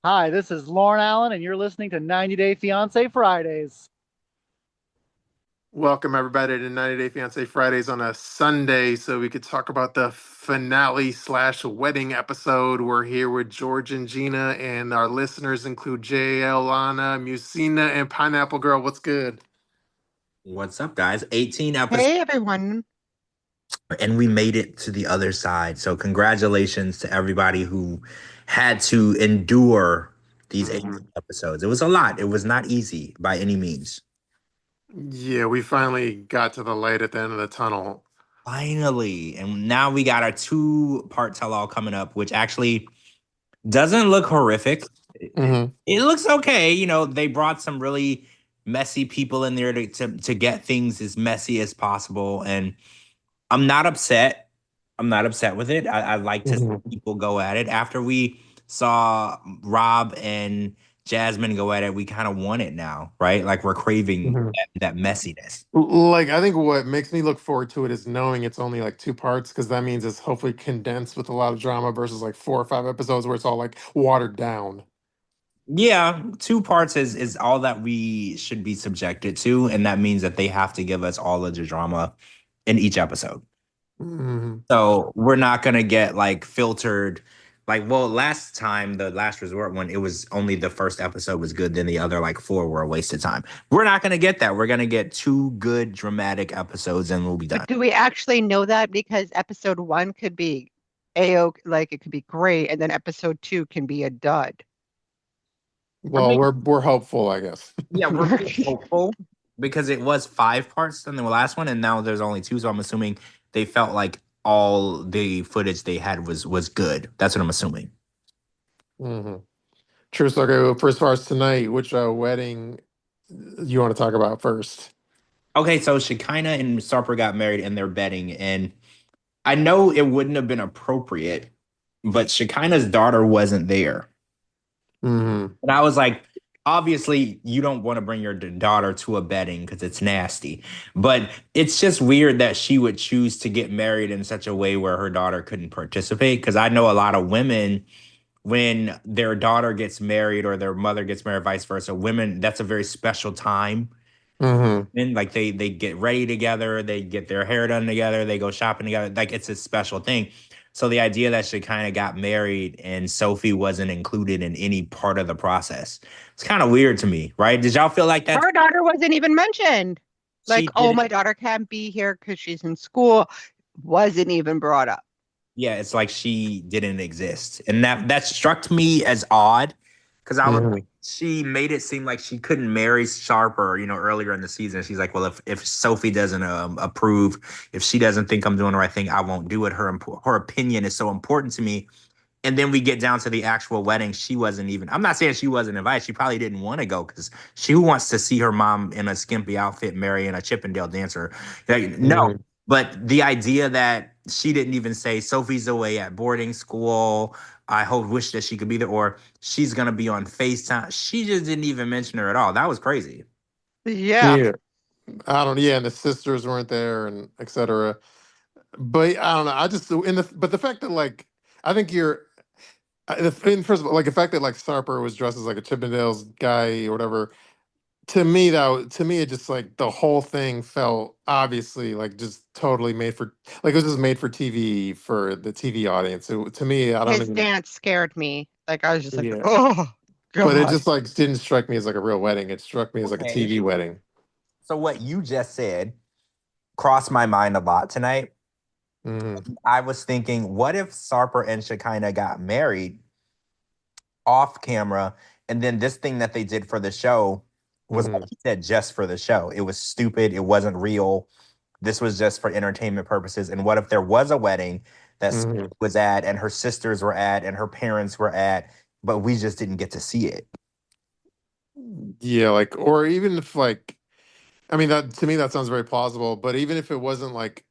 Hi, this is Lauren Allen, and you're listening to 90 Day Fiance Fridays. Welcome everybody to 90 Day Fiance Fridays on a Sunday, so we could talk about the finale slash wedding episode. We're here with George and Gina, and our listeners include JL, Lana, Musina, and Pineapple Girl. What's good? What's up, guys? 18 episodes, Hey everyone. and we made it to the other side. So, congratulations to everybody who had to endure these 18 episodes. It was a lot. It was not easy by any means. Yeah, we finally got to the light at the end of the tunnel. Finally. And now we got our two-part tell-all coming up, which actually doesn't look horrific. Mhm. It looks okay. You know, they brought some really messy people in there to get things as messy as possible. And I'm not upset. I'm not upset with it. I like to see people go at it. After we saw Rob and Jasmine go at it, we kind of want it now, right? Like we're craving Mhm. that messiness. Like, I think what makes me look forward to it is knowing it's only like two parts, because that means it's hopefully condensed with a lot of drama versus like 4 or 5 episodes where it's all like watered down. Yeah, two parts is all that we should be subjected to, and that means that they have to give us all of the drama in each episode. Mhm. So we're not gonna get like filtered. Like, well, last time, the last resort one, it was only the first episode was good, then the other like four were a waste of time. We're not gonna get that. We're gonna get two good dramatic episodes and we'll be done. But do we actually know that? Because episode one could be like it could be great, and then episode two can be a dud. I Well, mean, we're hopeful, I guess. yeah, we're being hopeful because it was five parts in the last one, and now there's only two. So I'm assuming they felt like all the footage they had was good. That's what I'm assuming. Hmm. True. So, okay, well, first, as far as tonight, which wedding you want to talk about first? Okay, so Shekinah and Sarper got married and they're betting, and I know it wouldn't have been appropriate, but Shekinah's daughter wasn't there. Hmm. And I was like, obviously, you don't want to bring your daughter to a wedding because it's nasty. But it's just weird that she would choose to get married in such a way where her daughter couldn't participate. Because I know a lot of women, when their daughter gets married or their mother gets married, vice versa, women, that's a very special time. Hmm. And like they get ready together, they get their hair done together, they go shopping together. Like it's a special thing. So the idea that she kind of got married and Sophie wasn't included in any part of the process, it's kind of weird to me, right? Did y'all feel like that? Her daughter wasn't even mentioned. She Like, oh, didn't. my daughter can't be here because she's in school. Wasn't even brought up. Yeah, it's like she didn't exist, and that struck me as odd because I was Hmm. like, she made it seem like she couldn't marry Sharper, earlier in the season. She's like, well, if Sophie doesn't approve, if she doesn't think I'm doing the right thing, I won't do it. Her opinion is so important to me. And then we get down to the actual wedding. She wasn't even. I'm not saying she wasn't invited. She probably didn't want to go because she wants to see her mom in a skimpy outfit marrying a Chippendale dancer. Like, no, Hmm. but the idea that she didn't even say Sophie's away at boarding school. I hope wish that she could be there, or she's gonna be on FaceTime. She just didn't even mention her at all. That was crazy. Yeah. Yeah, I don't. Yeah, and the sisters weren't there, and etc. But I don't know. I just in the but the fact that like I think you're. First of all, like the fact that like Sarper was dressed as like a Chippendales guy or whatever, to me it just like the whole thing felt obviously like just totally made for, like, it was just made for TV, for the TV audience. To me, I don't His even. dance scared me. Like, I was just like, Yeah, oh, but it God. just like didn't strike me as like a real wedding. It struck me as like a Okay. TV wedding. So what you just said crossed my mind a lot tonight. Hmm. I was thinking, what if Sarper and Shekinah got married off camera, and then this thing that they did for the show was like Hmm. he said, just for the show. It was stupid. It wasn't real. This was just for entertainment purposes. And what if there was a wedding that Hmm. Sophie was at, and her sisters were at, and her parents were at, but we just didn't get to see it? Yeah, like, or even if like, I mean, that to me that sounds very plausible. But even if it wasn't like,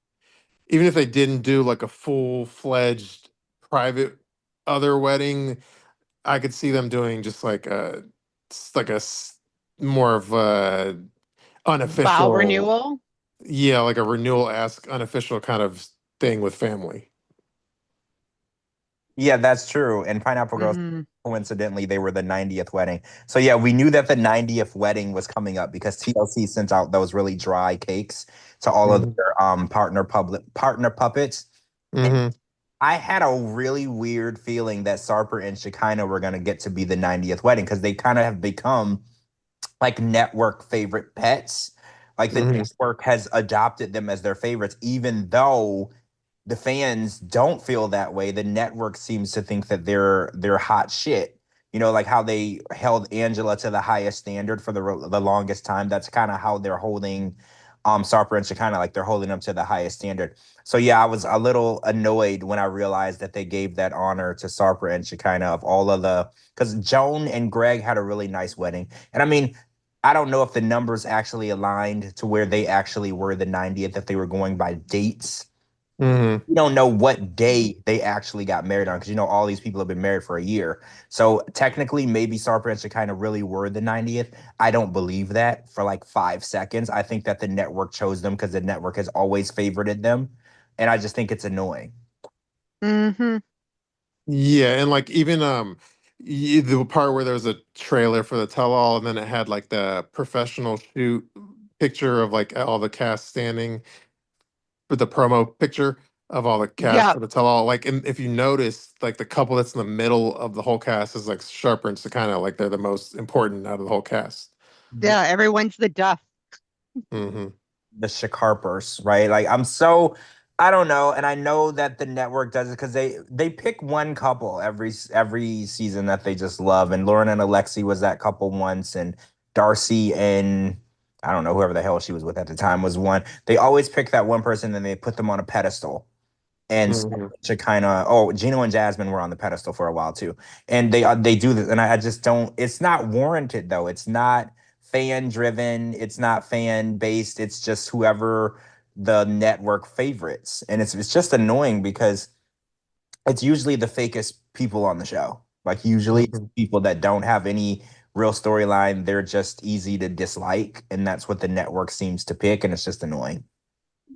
even if they didn't do like a full-fledged private other wedding, I could see them doing just like like more of a Vow unofficial, renewal. yeah, like a renewal-esque unofficial kind of thing with family. Yeah, that's true. And Pineapple Girls, Mhm. coincidentally, they were the 90th wedding. So yeah, we knew that the 90th wedding was coming up because TLC sent out those really dry cakes to all of Hmm. their partner puppets. And Hmm. I had a really weird feeling that Sarper and Shekinah were gonna get to be the 90th wedding because they kind of have become like network favorite pets. Like the Hmm. network has adopted them as their favorites, even though the fans don't feel that way. The network seems to think that they're hot shit. You know, like how they held Angela to the highest standard for the longest time. That's kind of how they're holding Sarper and Shekinah, like they're holding them to the highest standard. So yeah, I was a little annoyed when I realized that they gave that honor to Sarper and Shekinah of all of the because Joan and Greg had a really nice wedding. And I mean, I don't know if the numbers actually aligned to where they actually were the 90th, if they were going by dates. Hmm. We don't know what day they actually got married on because all these people have been married for a year. So technically, maybe Sarper and Shekinah really were the 90th. I don't believe that for like 5 seconds. I think that the network chose them because the network has always favorited them. And I just think it's annoying. Mhm. Yeah, and like even the part where there was a trailer for the tell-all, and then it had like the professional shoot picture of like all the cast standing for the promo picture of all the cast Yeah. for the tell-all. Like, and if you notice, like the couple that's in the middle of the whole cast is like Sharper and Sakina, like they're the most important out of the whole cast. The, Yeah. Everyone's the duff. Hmm. the Shakarpers, right? Like I don't know, and I know that the network does it because they pick one couple every season that they just love, and Lauren and Alexi was that couple once, and Darcy and I don't know whoever the hell she was with at the time was one. They always pick that one person and they put them on a pedestal and Hmm. to kind of Gino and Jasmine were on the pedestal for a while too, and they do this, and I just don't. It's not warranted though. It's not fan driven. It's not fan based. It's just whoever the network favorites, and it's just annoying because it's usually the fakest people on the show. Like usually it's Hmm. people that don't have any real storyline. They're just easy to dislike, and that's what the network seems to pick, and it's just annoying.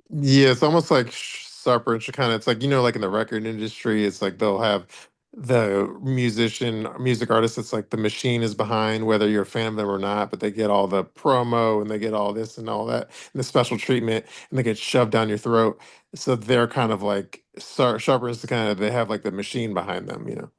Yeah, it's almost like Sarper and Shekinah. It's like, like in the record industry, it's like they'll have the music artist that's like the machine is behind, whether you're a fan of them or not, but they get all the promo and they get all this and all that and the special treatment and they get shoved down your throat. So they're kind of like Sharper and Shekinah, they have like the machine behind them.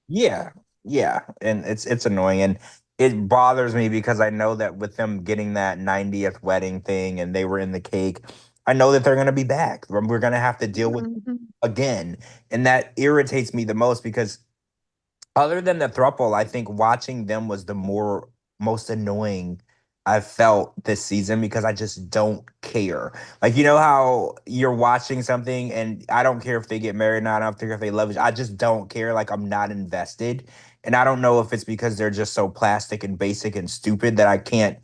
Yeah, yeah, and it's annoying and it bothers me because I know that with them getting that 90th wedding thing and they were in the cake, I know that they're going to be back. We're going to have to deal with it Mhm. again, and that irritates me the most because other than the throuple, I think watching them was the most annoying I've felt this season because I just don't care. Like you know how you're watching something and I don't care if they get married or not, I don't care if they love each. I just don't care. Like I'm not invested. And I don't know if it's because they're just so plastic and basic and stupid that I can't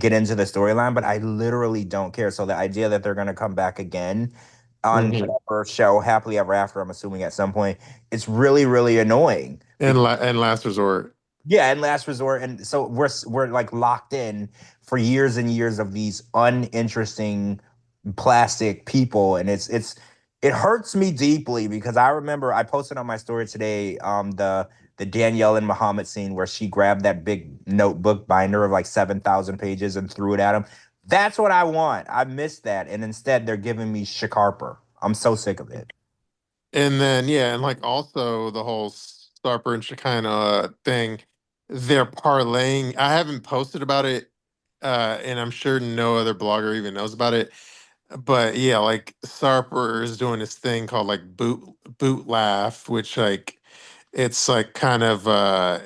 get into the storyline, but I literally don't care. So the idea that they're gonna come back again on Hmm. whatever show, Happily Ever After, I'm assuming at some point, it's really, really annoying. And Last Resort. Yeah, and last resort, and so we're like locked in for years and years of these uninteresting plastic people, and it hurts me deeply because I remember I posted on my story today the Danielle and Muhammad scene where she grabbed that big notebook binder of like 7,000 pages and threw it at him. That's what I want. I missed that, and instead they're giving me Shakarper. I'm so sick of it. And then yeah, and like also the whole Starper and Shekinah thing, they're parlaying. I haven't posted about it, and I'm sure no other blogger even knows about it. But yeah, like Sarper is doing this thing called like boot laugh, which like it's like kind of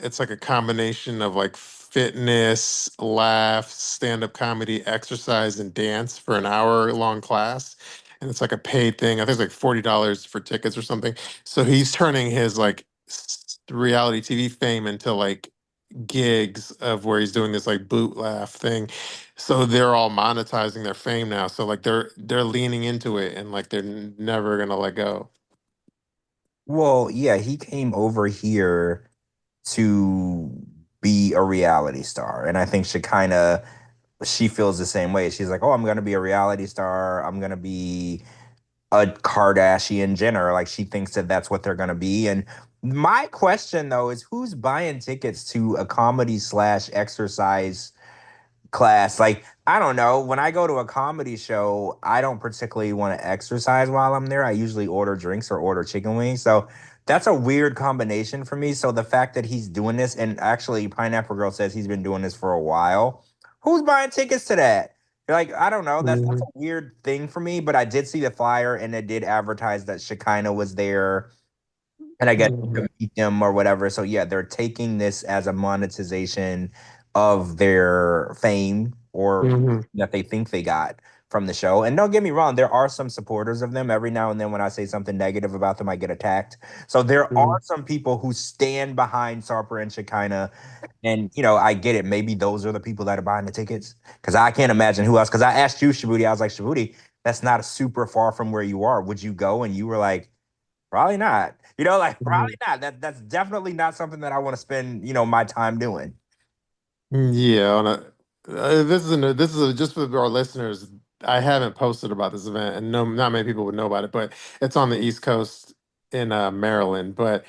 it's like a combination of like fitness, laugh, stand-up comedy, exercise, and dance for an hour-long class. And it's like a paid thing. I think it's like $40 for tickets or something. So he's turning his like reality TV fame into like gigs of where he's doing this like boot laugh thing. So they're all monetizing their fame now. So like they're leaning into it and like they're never gonna let go. Well, yeah, he came over here to be a reality star. And I think she feels the same way. She's like, oh, I'm going to be a reality star. I'm going to be a Kardashian Jenner. Like she thinks that that's what they're gonna be. And my question though is, who's buying tickets to a comedy slash exercise class? Like, I don't know. When I go to a comedy show, I don't particularly want to exercise while I'm there. I usually order drinks or order chicken wings. So that's a weird combination for me. So the fact that he's doing this, and actually Pineapple Girl says he's been doing this for a while. Who's buying tickets to that? Like, I don't know. That's a weird thing for me, but I did see the flyer and it did advertise that Shekinah was there and I get to meet them or whatever. So yeah, they're taking this as a monetization of their fame or that they think they got from the show. And don't get me wrong, there are some supporters of them. Every now and then when I say something negative about them, I get attacked. So there are some people who stand behind Sarper and Shekinah. And I get it. Maybe those are the people that are buying the tickets. Because I can't imagine who else. Because I asked you, Shabooty, I was like, Shabooty, that's not super far from where you are. Would you go? And you were like, probably not. Like probably not. That's definitely not something that I want to spend, my time doing. Yeah, just for our listeners. I haven't posted about this event, and no, not many people would know about it. But it's on the East Coast in Maryland. But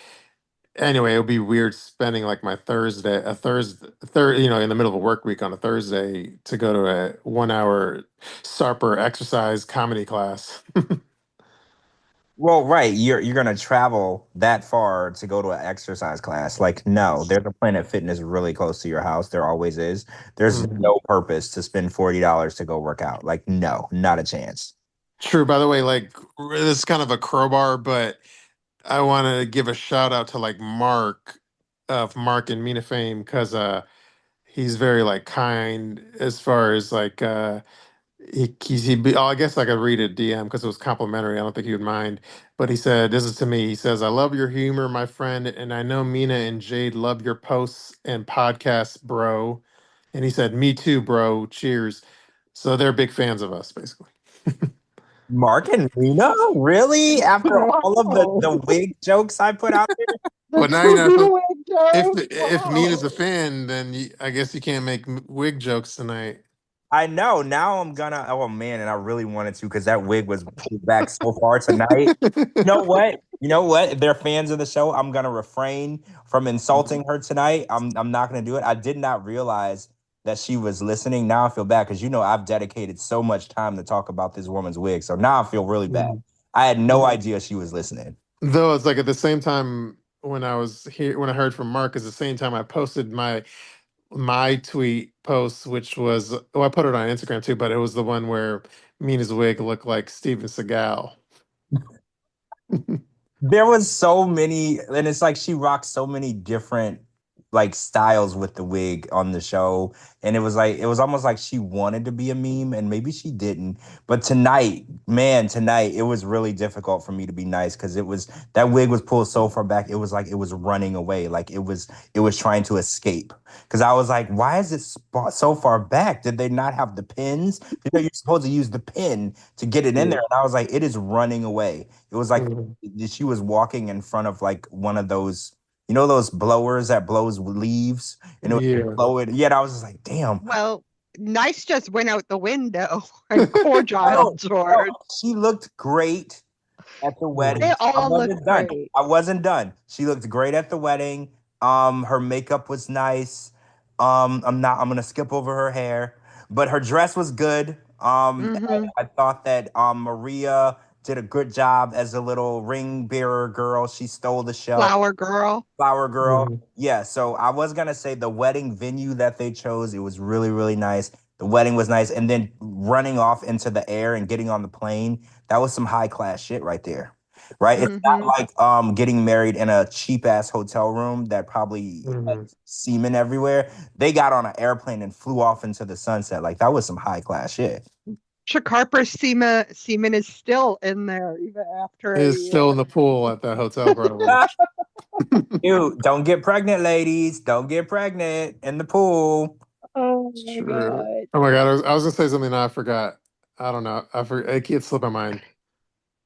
anyway, it would be weird spending like my in the middle of a work week on a Thursday to go to a 1 hour Sarper exercise comedy class. Well, right. You're gonna travel that far to go to an exercise class. Like, no, there's a Planet Fitness really close to your house. There always is. There's no purpose to spend $40 to go work out. Like, no, not a chance. True. By the way, like this is kind of a crowbar, but I want to give a shout out to like Mark of Mark and Mina fame because he's very like kind as far as like I guess I could read a DM because it was complimentary. I don't think he would mind. But he said, this is to me. He says, I love your humor, my friend. And I know Mina and Jade love your posts and podcasts, bro. And he said, me too, bro. Cheers. So they're big fans of us, basically. Mark and Mina? Really? After all of the wig jokes I put out there? But now you know, if Mina's a fan, then I guess you can't make wig jokes tonight. I know. Now I'm gonna. Oh man, and I really wanted to because that wig was pulled back so far tonight. You know what? You know what? If they're fans of the show, I'm gonna refrain from insulting her tonight. I'm not gonna do it. I did not realize that she was listening. Now I feel bad because I've dedicated so much time to talk about this woman's wig. So now I feel really bad. I had no idea she was listening. Though it's like at the same time when I was here, when I heard from Mark, is the same time I posted my tweet post, which was I put it on Instagram too, but it was the one where Mina's wig looked like Steven Seagal. There was so many, and it's like she rocked so many different like styles with the wig on the show. And it was almost like she wanted to be a meme and maybe she didn't. But tonight, it was really difficult for me to be nice because that wig was pulled so far back, it was like it was running away. Like it was trying to escape. Because I was like, why is it so far back? Did they not have the pins? You're supposed to use the pin to get it in there. And I was like, it is running away. It was like she was walking in front of like one of those, those blowers that blows leaves and it was blowing. Yeah, I was just like, damn. Well, nice just went out the window and cordial George. She looked great at the wedding. They all looked great. I wasn't done. She looked great at the wedding. Her makeup was nice. I'm gonna skip over her hair, but her dress was good. I thought that Maria did a good job as a little ring bearer girl. She stole the show. Flower girl. Yeah. So I was gonna say the wedding venue that they chose, it was really, really nice. The wedding was nice. And then running off into the air and getting on the plane, that was some high class shit right there. Right? It's not like getting married in a cheap ass hotel room that probably has semen everywhere. They got on an airplane and flew off into the sunset. Like that was some high class shit. Shakarpa's semen is still in there even after it's still in the pool at the hotel, probably. Dude, don't get pregnant, ladies. Don't get pregnant in the pool. Oh my god. Oh my god, I was gonna say something now I forgot. I don't know. It can't slip my mind.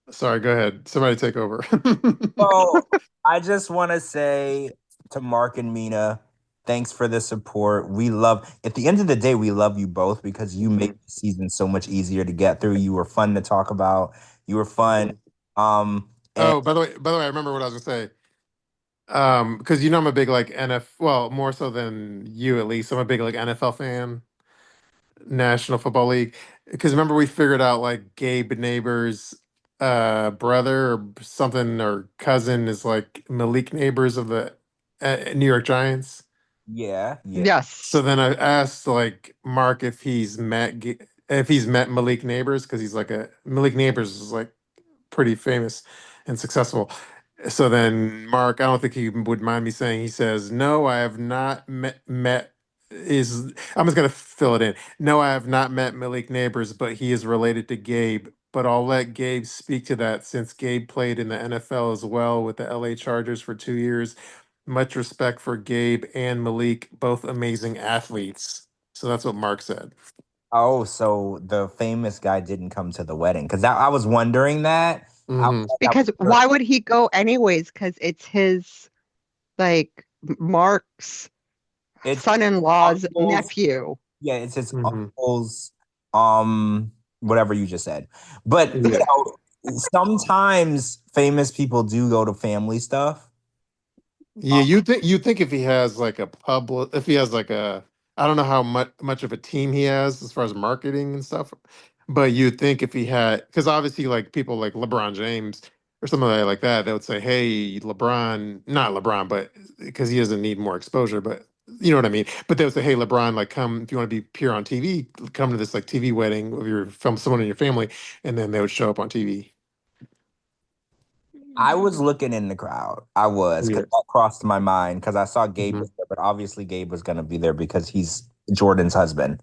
Sorry, go ahead. Somebody take over. So I just want to say to Mark and Mina, Thanks for the support. We love, at the end of the day, we love you both because you make the season so much easier to get through. You were fun to talk about. You were fun. And Oh, by the way, I remember what I was gonna say. Because you know I'm a big like well, more so than you at least. I'm a big like NFL fan, National Football League. Because remember we figured out like Gabe Neighbors' brother or something or cousin is like Malik Neighbors of the New York Giants. yeah. So Yes. then I asked like Mark if if he's met Malik Neighbors because he's like a Malik Neighbors is like pretty famous and successful. So then Mark, I don't think he would mind me saying, he says, "No, I have not met is I'm just gonna fill it in. No, I have not met Malik Neighbors, but he is related to Gabe. But I'll let Gabe speak to that since Gabe played in the NFL as well with the LA Chargers for 2 years. Much respect for Gabe and Malik, both amazing athletes." So that's what Mark said. Oh, so the famous guy didn't come to the wedding because I was wondering that. I was Hmm. like, Because why would he go anyways? Because it's his, like, Mark's it's son-in-law's uncle's, nephew. yeah, it's his Hmm. uncle's, whatever you just said. But Yeah. sometimes famous people do go to family stuff. Yeah, you think if he has like a public, if he has like a, I don't know how much of a team he has as far as marketing and stuff, but you'd think if he had, because obviously like people like LeBron James or somebody like that, they would say, "Hey, LeBron, not LeBron, but because he doesn't need more exposure, but you know what I mean." But they would say, "Hey, LeBron, like come if you want to be appear on TV, come to this like TV wedding of your from someone in your family," and then they would show up on TV. I was looking in the crowd. I was because Yeah. that crossed my mind because I saw Gabe Hmm. was there, but obviously Gabe was going to be there because he's Jordan's husband.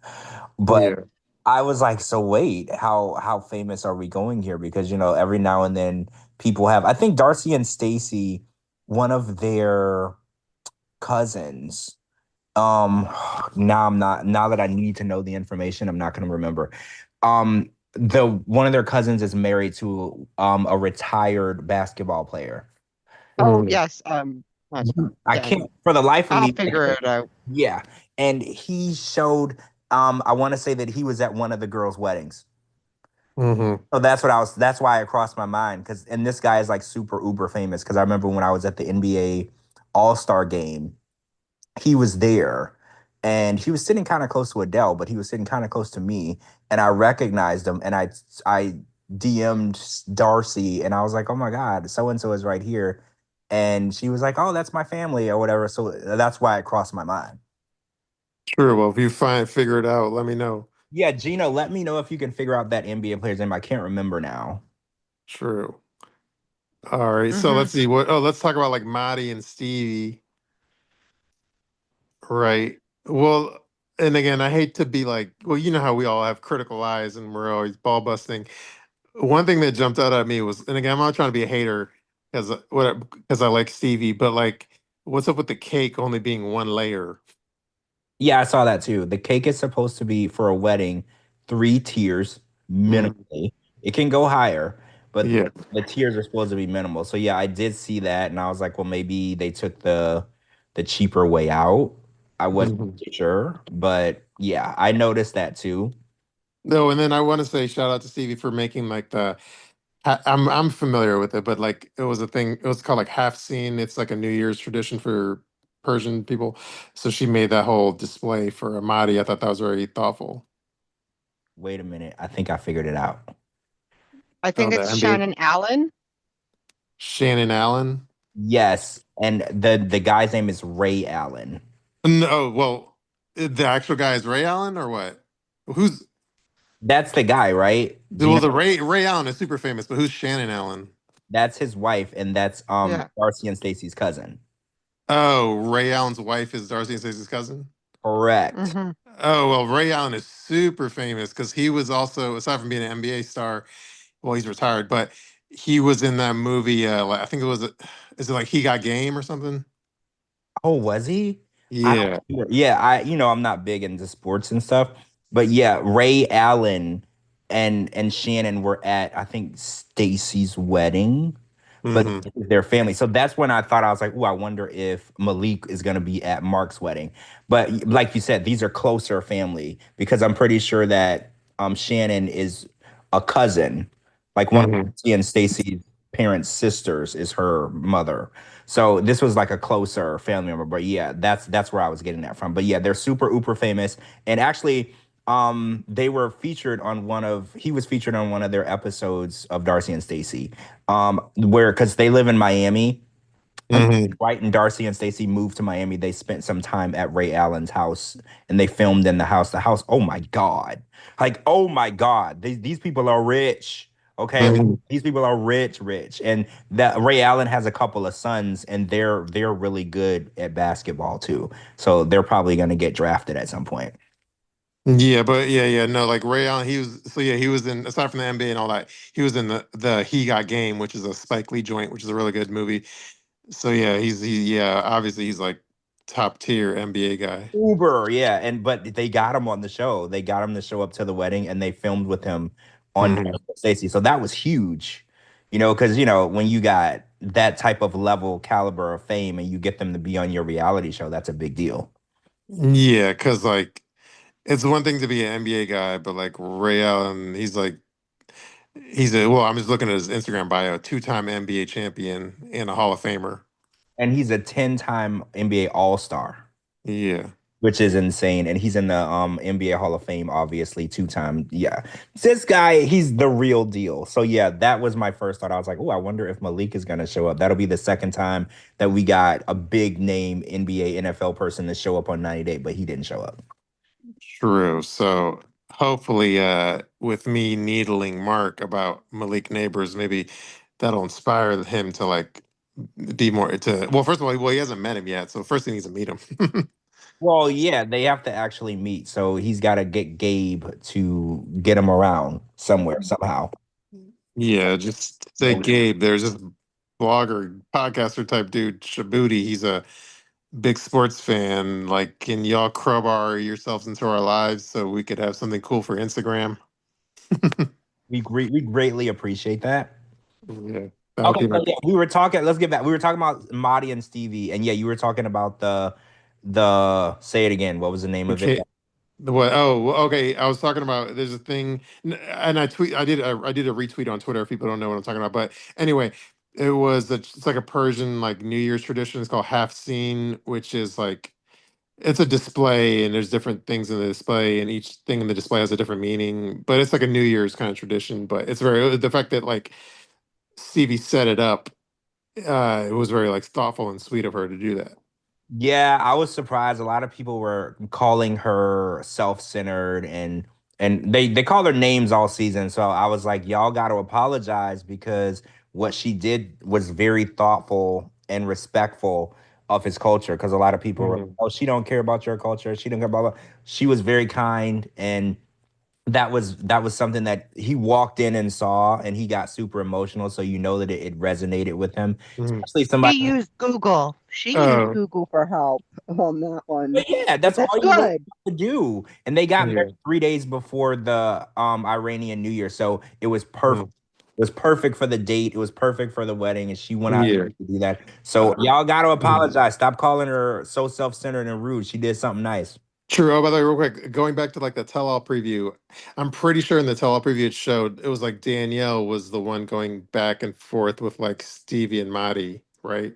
But Yeah. I was like, so wait, how famous are we going here? Because every now and then people have. I think Darcy and Stacy, one of their cousins. Um, now I'm not. Now that I need to know the information, I'm not going to remember. The one of their cousins is married to a retired basketball player. Oh, Mm. yes. I Again, can't for the life of I'll me. figure it out. Yeah, and he showed. I want to say that he was at one of the girls' weddings. Hmm. So that's what I was. That's why it crossed my mind because, and this guy is like super uber famous because I remember when I was at the NBA All Star game, he was there, and he was sitting kind of close to Adele, but he was sitting kind of close to me, and I recognized him, and I DM'd Darcy, and I was like, oh my god, so and so is right here, and she was like, oh, that's my family or whatever. So that's why it crossed my mind. Sure. Well, if you figure it out, let me know. Yeah, Gina, let me know if you can figure out that NBA player's name. I can't remember now. True. All right. So Hmm. let's see what. Oh, let's talk about like Madhi and Stevie. Right. Well, and again, I hate to be like, well, you know how we all have critical eyes and we're always ball busting. One thing that jumped out at me was, and again, I'm not trying to be a hater because I like Stevie, but like, what's up with the cake only being one layer? Yeah, I saw that too. The cake is supposed to be for a wedding, 3 tiers Mm, minimally. It can go higher, but yeah. the tiers are supposed to be minimal. So yeah, I did see that, and I was like, well, maybe they took the cheaper way out. I wasn't Mhm. sure, but yeah, I noticed that too. No, and then I want to say shout out to Stevie for making like I'm familiar with it, but like it was a thing. It was called like half scene. It's like a New Year's tradition for Persian people. So she made that whole display for Amadi. I thought that was very thoughtful. Wait a minute, I think I figured it out. I Oh, think the it's NBA Shannon Allen. Shannon Allen. Yes, and the guy's name is Ray Allen. No, well, the actual guy is Ray Allen or what? Who's That's the guy, right? well, Gina, the Ray Allen is super famous, but who's Shannon Allen? that's his wife, and that's Yeah. Darcy and Stacy's cousin. Oh, Ray Allen's wife is Darcy and Stacey's cousin. Correct. Hmm. Oh well, Ray Allen is super famous because he was also, aside from being an NBA star, well, he's retired, but he was in that movie. Like, I think it was, is it like He Got Game or something? Oh, was he? I Yeah. don't. Yeah, I'm not big into sports and stuff, but yeah, Ray Allen and Shannon were at I think Stacy's wedding, but Hmm. their family. So that's when I thought, I was like, oh, I wonder if Malik is going to be at Mark's wedding. But like you said, these are closer family because I'm pretty sure that Shannon is a cousin, like one of Hmm. Nancy and Stacy's parents' sisters is her mother. So this was like a closer family member. But yeah, that's where I was getting that from. But yeah, they're super uber famous. And actually, they were featured on he was featured on one of their episodes of Darcy and Stacy, where because they live in Miami. And Hmm. Dwight and Darcy and Stacy moved to Miami. They spent some time at Ray Allen's house and they filmed in the house. The house, oh my God. Like, oh my God. These people are rich. Okay. Like, Hmm. these people are rich, rich. And that Ray Allen has a couple of sons and they're really good at basketball too. So they're probably gonna get drafted at some point. Yeah, but yeah, no, like Ray Allen, he was in, aside from the NBA and all that, he was in the He Got Game, which is a Spike Lee joint, which is a really good movie. So yeah, yeah, obviously he's like top tier NBA guy. Uber, yeah, but they got him on the show. They got him to show up to the wedding, and they filmed with him on Hmm. Stacey. So that was huge, because when you got that type of level caliber of fame, and you get them to be on your reality show, that's a big deal. Yeah, because like it's one thing to be an NBA guy, but like Ray Allen, I'm just looking at his Instagram bio, two-time NBA champion and a Hall of Famer. And he's a 10-time NBA All Star, Yeah. which is insane. And he's in the NBA Hall of Fame, obviously, 2-time. Yeah. This guy, he's the real deal. So yeah, that was my first thought. I was like, oh, I wonder if Malik is gonna show up. That'll be the second time that we got a big name NBA NFL person to show up on 90 Day, but he didn't show up. True. So hopefully, with me needling Mark about Malik Neighbors, maybe that'll inspire him to like be more to. Well, first of all, he hasn't met him yet, so first he needs to meet him. Well, yeah, they have to actually meet. So he's got to get Gabe to get him around somewhere, somehow. Yeah, just say Gabe. There's this blogger, podcaster type dude, Shabooty. He's a big sports fan. Like, can y'all crowbar yourselves into our lives so we could have something cool for Instagram? We greatly appreciate that. Yeah, that would Okay, be my. so yeah, we were talking. Let's get back. We were talking about Marty and Stevie, and yeah, you were talking about the. Say it again. What was the name of it? Okay. What? Oh, well, okay. I was talking about. There's a thing, and I did a retweet on Twitter. If people don't know what I'm talking about, but anyway, it's like a Persian like New Year's tradition. It's called half scene, which is like it's a display, and there's different things in the display, and each thing in the display has a different meaning. But it's like a New Year's kind of tradition. But it's very the fact that like Stevie set it up. It was very like thoughtful and sweet of her to do that. Yeah, I was surprised. A lot of people were calling her self-centered and they called her names all season. So I was like, y'all got to apologize because what she did was very thoughtful and respectful of his culture. Because a lot of people were, Mhm. oh, she don't care about your culture. She don't care about. She was very kind and that was something that he walked in and saw and he got super emotional. So you know that it resonated with him, Mhm. especially She somebody. used Google. She used Oh, Google for help on that one. But yeah, But that's that's all you really good. have to do. And they got yeah. married 3 days before the Iranian New Year, so it was perfect. Mhm. It was perfect for the date. It was perfect for the wedding, and she went out Yeah. to do that. So y'all got to Mhm. apologize. Stop calling her so self-centered and rude. She did something nice. True. Oh, by the way, real quick, going back to like the tell-all preview, I'm pretty sure in the tell-all preview it showed it was like Danielle was the one going back and forth with like Stevie and Madhi, right?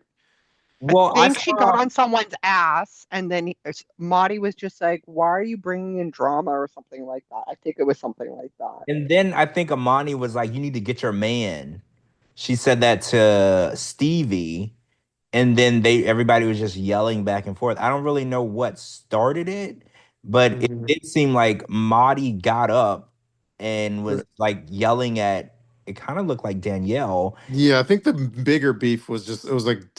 I Well, I think she saw, got on someone's ass, and then Marty was just like, "Why are you bringing in drama or something like that?" I think it was something like that. and then I think Amani was like, "You need to get your man." She said that to Stevie. And then everybody was just yelling back and forth. I don't really know what started it, but it Mhm. did seem like Marty got up and was like yelling at it kind of looked like Danielle. Yeah, I think the bigger beef was just it was like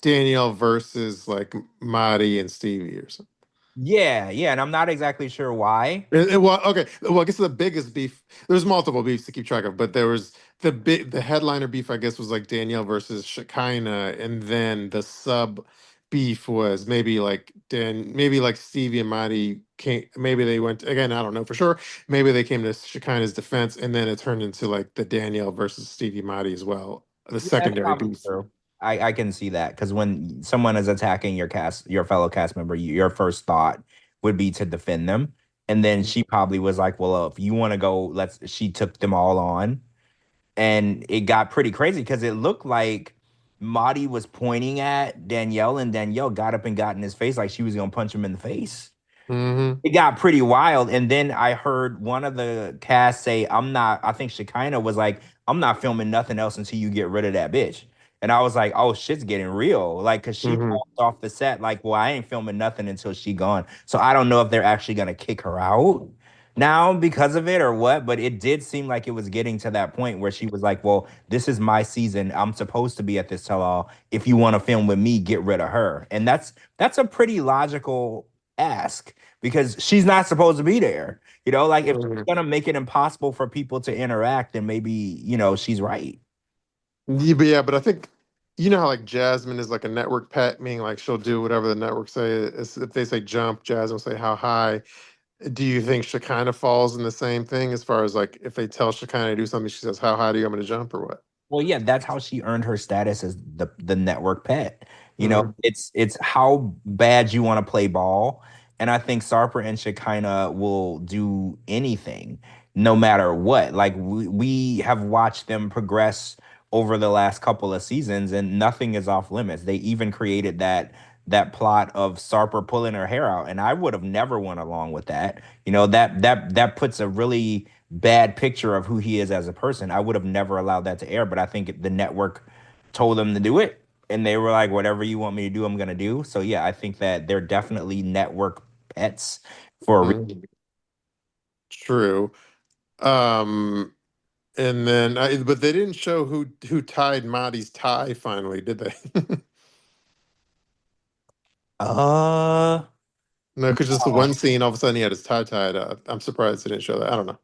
Danielle versus like Madhi and Stevie or something. Yeah, yeah, and I'm not exactly sure why. Well, okay. Well, I guess the biggest beef. There's multiple beefs to keep track of, but there was the headliner beef. I guess was like Danielle versus Shekinah, and then the sub beef was maybe like Stevie and Madhi came. Maybe they went again. I don't know for sure. Maybe they came to Shekinah's defense, and then it turned into like the Danielle versus Stevie Madhi as well. the Yeah, that's secondary probably beef. true. I can see that because when someone is attacking your fellow cast member, your first thought would be to defend them. And then she probably was like, well, if you want to go, she took them all on. And it got pretty crazy because it looked like Marty was pointing at Danielle and Danielle got up and got in his face like she was going to punch him in the face. Mm-hmm. It got pretty wild. And then I heard one of the cast say, I think Shekinah was like, I'm not filming nothing else until you get rid of that bitch. And I was like, oh, shit's getting real. Like, cause she Mm-hmm. walked off the set, like, well, I ain't filming nothing until she gone. So I don't know if they're actually gonna kick her out now because of it or what, but it did seem like it was getting to that point where she was like, well, this is my season. I'm supposed to be at this tell-all. If you want to film with me, get rid of her. And that's a pretty logical ask because she's not supposed to be there. Like if she's Mm-hmm. gonna make it impossible for people to interact, then maybe, she's right. Yeah, but I think you know how like Jasmine is like a network pet, meaning like she'll do whatever the network say. If they say jump, Jasmine will say how high. Do you think Shekinah falls in the same thing as far as like if they tell Shekinah to do something, she says, how high do you want me to jump or what? Well, yeah, that's how she earned her status as the network pet. Mm-hmm. It's how bad you want to play ball. And I think Sarper and Shekinah will do anything, no matter what. Like we have watched them progress over the last couple of seasons, and nothing is off limits. They even created that plot of Sarper pulling her hair out, and I would have never went along with that. That puts a really bad picture of who he is as a person. I would have never allowed that to air, but I think the network told them to do it. And they were like, whatever you want me to do, I'm going to do. So, yeah, I think that they're definitely network pets for a reason. Mm-hmm. True. Um, and then but they didn't show who tied Marty's tie finally, did they? Uh, No, because just the one scene, all of a sudden he had his tie tied up. I'm surprised they didn't show that. I don't know.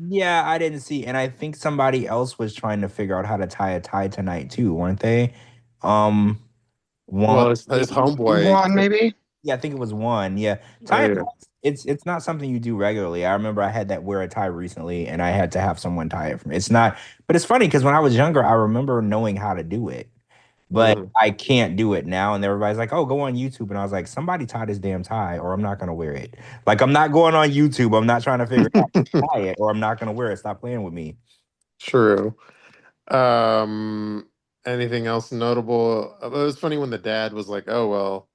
yeah, I didn't see. And I think somebody else was trying to figure out how to tie a tie tonight, too, weren't they? Um, one, Well, his homeboy. One maybe. yeah, I think it was one. Yeah, Oh, tie a tie. yeah. It's not something you do regularly. I remember I had that wear a tie recently, and I had to have someone tie it for me. It's not, but it's funny because when I was younger, I remember knowing how to do it, but Mhm. I can't do it now. And everybody's like, "Oh, go on YouTube," and I was like, "Somebody tie this damn tie, or I'm not gonna wear it." Like I'm not going on YouTube. I'm not trying to figure out how to tie it, or I'm not gonna wear it. Stop playing with me. True. Um, Anything else notable? It was funny when the dad was like, "Oh well,"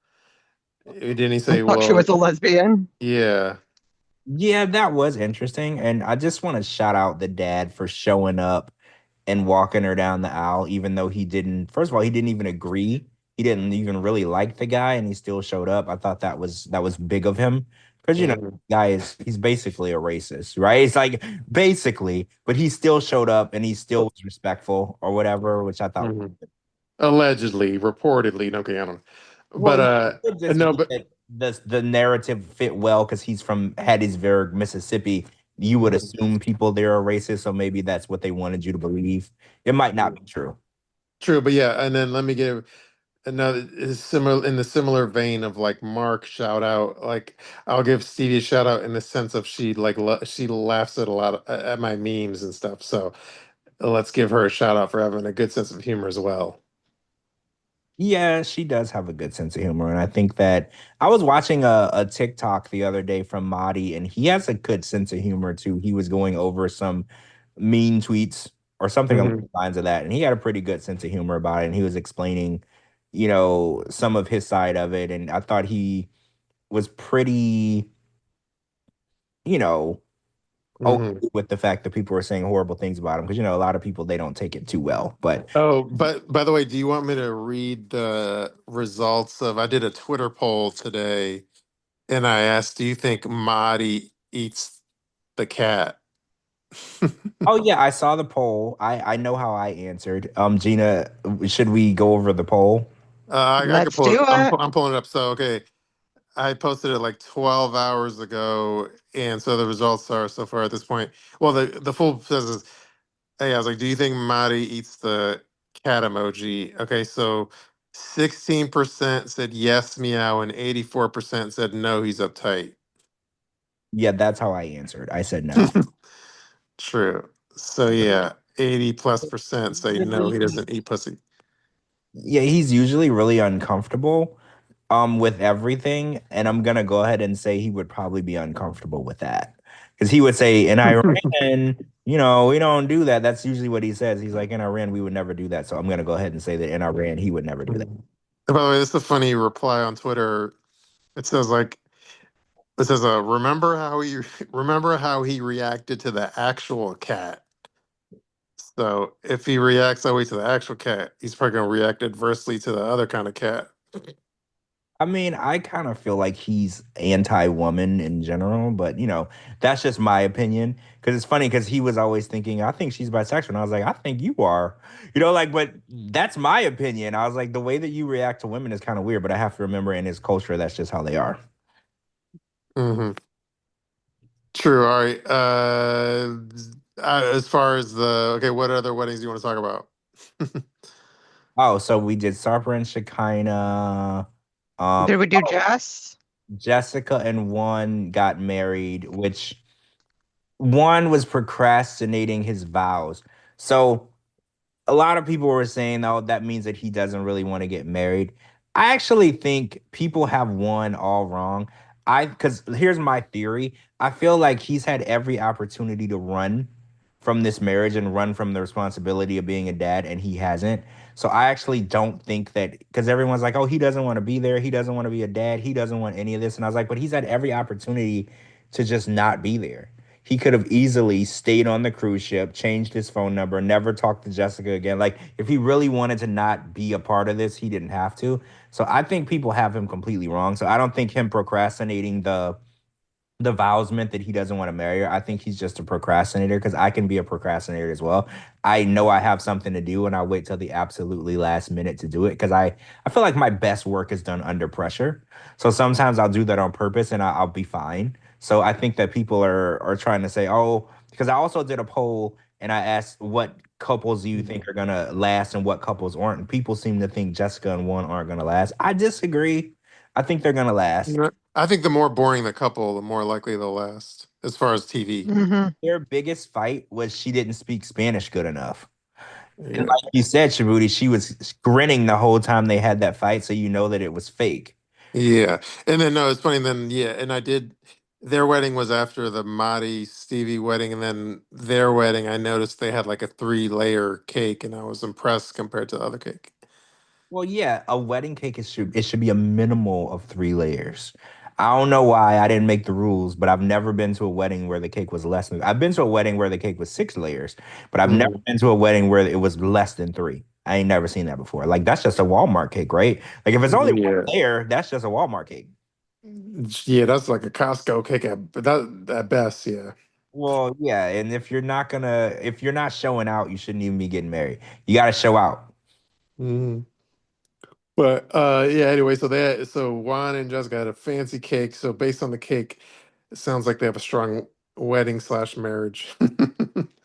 didn't he I say, thought she "Well, was a lesbian. yeah." Yeah, that was interesting, and I just want to shout out the dad for showing up and walking her down the aisle, even though he didn't. First of all, he didn't even agree. He didn't even really like the guy, and he still showed up. I thought that was big of him because Mhm. guy he's basically a racist, right? It's like basically, but he still showed up and he still was respectful or whatever, which I thought. Mhm. Allegedly, reportedly. Okay, I don't know, Well, but yeah, it could just no, be but that the narrative fit well because he's from Hattiesburg, Mississippi. You would Mhm. assume people there are racist, so maybe that's what they wanted you to believe. It might not be true. True, but yeah, and then let me give another is similar in the similar vein of like Mark shout out. Like I'll give Stevie a shout out in the sense of she like she laughs at a lot at my memes and stuff. So let's give her a shout out for having a good sense of humor as well. Yeah, she does have a good sense of humor. And I think that I was watching a TikTok the other day from Mahdi, and he has a good sense of humor too. He was going over some mean tweets or something along Mhm. the lines of that. And he had a pretty good sense of humor about it. And he was explaining, some of his side of it. And I thought he was pretty, you know, okay Mhm. with the fact that people were saying horrible things about him. Because, a lot of people, they don't take it too well. But Oh, but by the way, do you want me to read the results of? I did a Twitter poll today, and I asked, "Do you think Marty eats the cat?" oh yeah, I saw the poll. I know how I answered. Gina, should we go over the poll? I could Let's pull it. do it. I'm pulling it up. So okay, I posted it like 12 hours ago, and so the results are so far at this point. Well, the full says is, hey, I was like, do you think Marty eats the cat emoji? Okay, so 16% said yes, meow, and 84% said no, he's uptight. Yeah, that's how I answered. I said no. True. So yeah. 80+% say no, he doesn't eat pussy. Yeah, he's usually really uncomfortable with everything, and I'm gonna go ahead and say he would probably be uncomfortable with that. Because he would say, in Iran, we don't do that. That's usually what he says. He's like, in Iran, we would never do that. So I'm gonna go ahead and say that in Iran, he would never do that. By the way, this is a funny reply on Twitter. It says remember how he reacted to the actual cat. So if he reacts that way to the actual cat, he's probably gonna react adversely to the other kind of cat. I mean, I kind of feel like he's anti-woman in general, but that's just my opinion. Because it's funny because he was always thinking, I think she's bisexual. And I was like, I think you are. But that's my opinion. I was like, the way that you react to women is kind of weird, but I have to remember in his culture, that's just how they are. Mm-hmm. True. All right. As far as what other weddings do you want to talk about? Oh, so we did Sarper and Shekinah. Did we do Jess? Jessica and one got married, which one was procrastinating his vows. So a lot of people were saying, oh, that means that he doesn't really want to get married. I actually think people have one all wrong. Because here's my theory. I feel like he's had every opportunity to run from this marriage and run from the responsibility of being a dad, and he hasn't. So I actually don't think that, because everyone's like, oh, he doesn't want to be there. He doesn't want to be a dad. He doesn't want any of this. And I was like, but he's had every opportunity to just not be there. He could have easily stayed on the cruise ship, changed his phone number, never talked to Jessica again. Like, if he really wanted to not be a part of this, he didn't have to. So I think people have him completely wrong. So I don't think him procrastinating the vows meant that he doesn't want to marry her. I think he's just a procrastinator, because I can be a procrastinator as well. I know I have something to do and I wait till the absolutely last minute to do it, because I feel like my best work is done under pressure. So sometimes I'll do that on purpose and I'll be fine. So I think that people are trying to say, oh, because I also did a poll and I asked what couples do you think are gonna last and what couples aren't. And people seem to think Jessica and one aren't gonna last. I disagree. I think they're gonna last. I think the more boring the couple, the more likely they'll last, as far as TV. Mm-hmm. Their biggest fight was she didn't speak Spanish good enough. Yeah. And like you said, Shabooty, she was grinning the whole time they had that fight, so you know that it was fake. Yeah. And then no, it's funny. Then and I did. Their wedding was after the Madhi Stevie wedding, and then their wedding. I noticed they had like a 3-layer cake, and I was impressed compared to the other cake. Well, yeah, a wedding cake it should be a minimal of 3 layers. I don't know why I didn't make the rules, but I've never been to a wedding where the cake was less than. I've been to a wedding where the cake was 6 layers, but I've never been to a wedding where it was less than 3. I ain't never seen that before. Like, that's just a Walmart cake, right? Like, if it's only one layer, that's just a Walmart cake. Yeah, that's like a Costco cake at best. Yeah. Well, yeah, and if you're not showing out, you shouldn't even be getting married. You got to show out. Mhm. But anyway, so Juan and Jessica had a fancy cake. So based on the cake, it sounds like they have a strong wedding/marriage.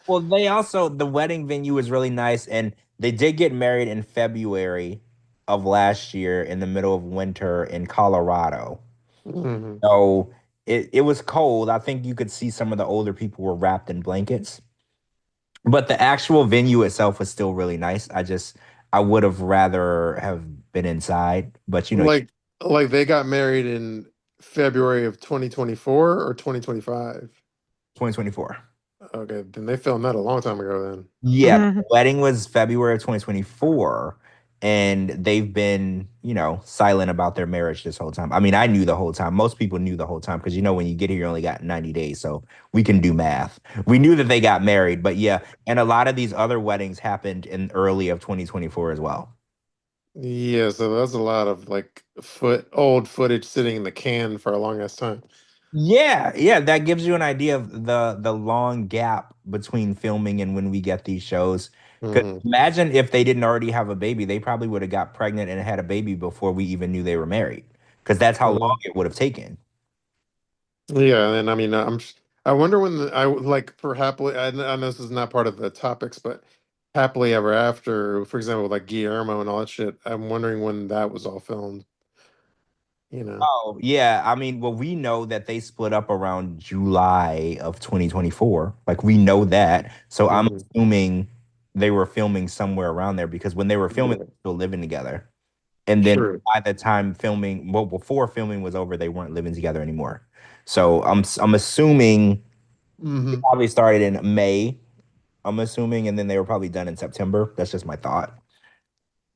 Well, the wedding venue was really nice, and they did get married in February of last year in the middle of winter in Colorado. Mhm. So it was cold. I think you could see some of the older people were wrapped in blankets. But the actual venue itself was still really nice. I would have rather have been inside, but Like they got married in February of 2024 or 2025. 2024. Okay, then they filmed that a long time ago then. Yeah, Mhm. the wedding was February of 2024, and they've been, silent about their marriage this whole time. I mean, I knew the whole time. Most people knew the whole time, because when you get here, you only got 90 days, so we can do math. We knew that they got married, but yeah, and a lot of these other weddings happened in early of 2024 as well. Yeah, so that's a lot of like old footage sitting in the can for a long ass time. Yeah, yeah, that gives you an idea of the long gap between filming and when we get these shows. Because Mhm. imagine if they didn't already have a baby, they probably would have got pregnant and had a baby before we even knew they were married. Because that's how long it would have taken. Yeah, and I mean, I wonder when I like for happily. I know this is not part of the topics, but happily ever after, for example, like Guillermo and all that shit. I'm wondering when that was all filmed. You know. Oh, yeah. I mean, well, we know that they split up around July of 2024. Like, we know that. So I'm Mhm. assuming they were filming somewhere around there because when they were filming, they were still living together. And then True. by the time filming, well, before filming was over, they weren't living together anymore. So I'm assuming it Hmm. probably started in May. I'm assuming, and then they were probably done in September. That's just my thought.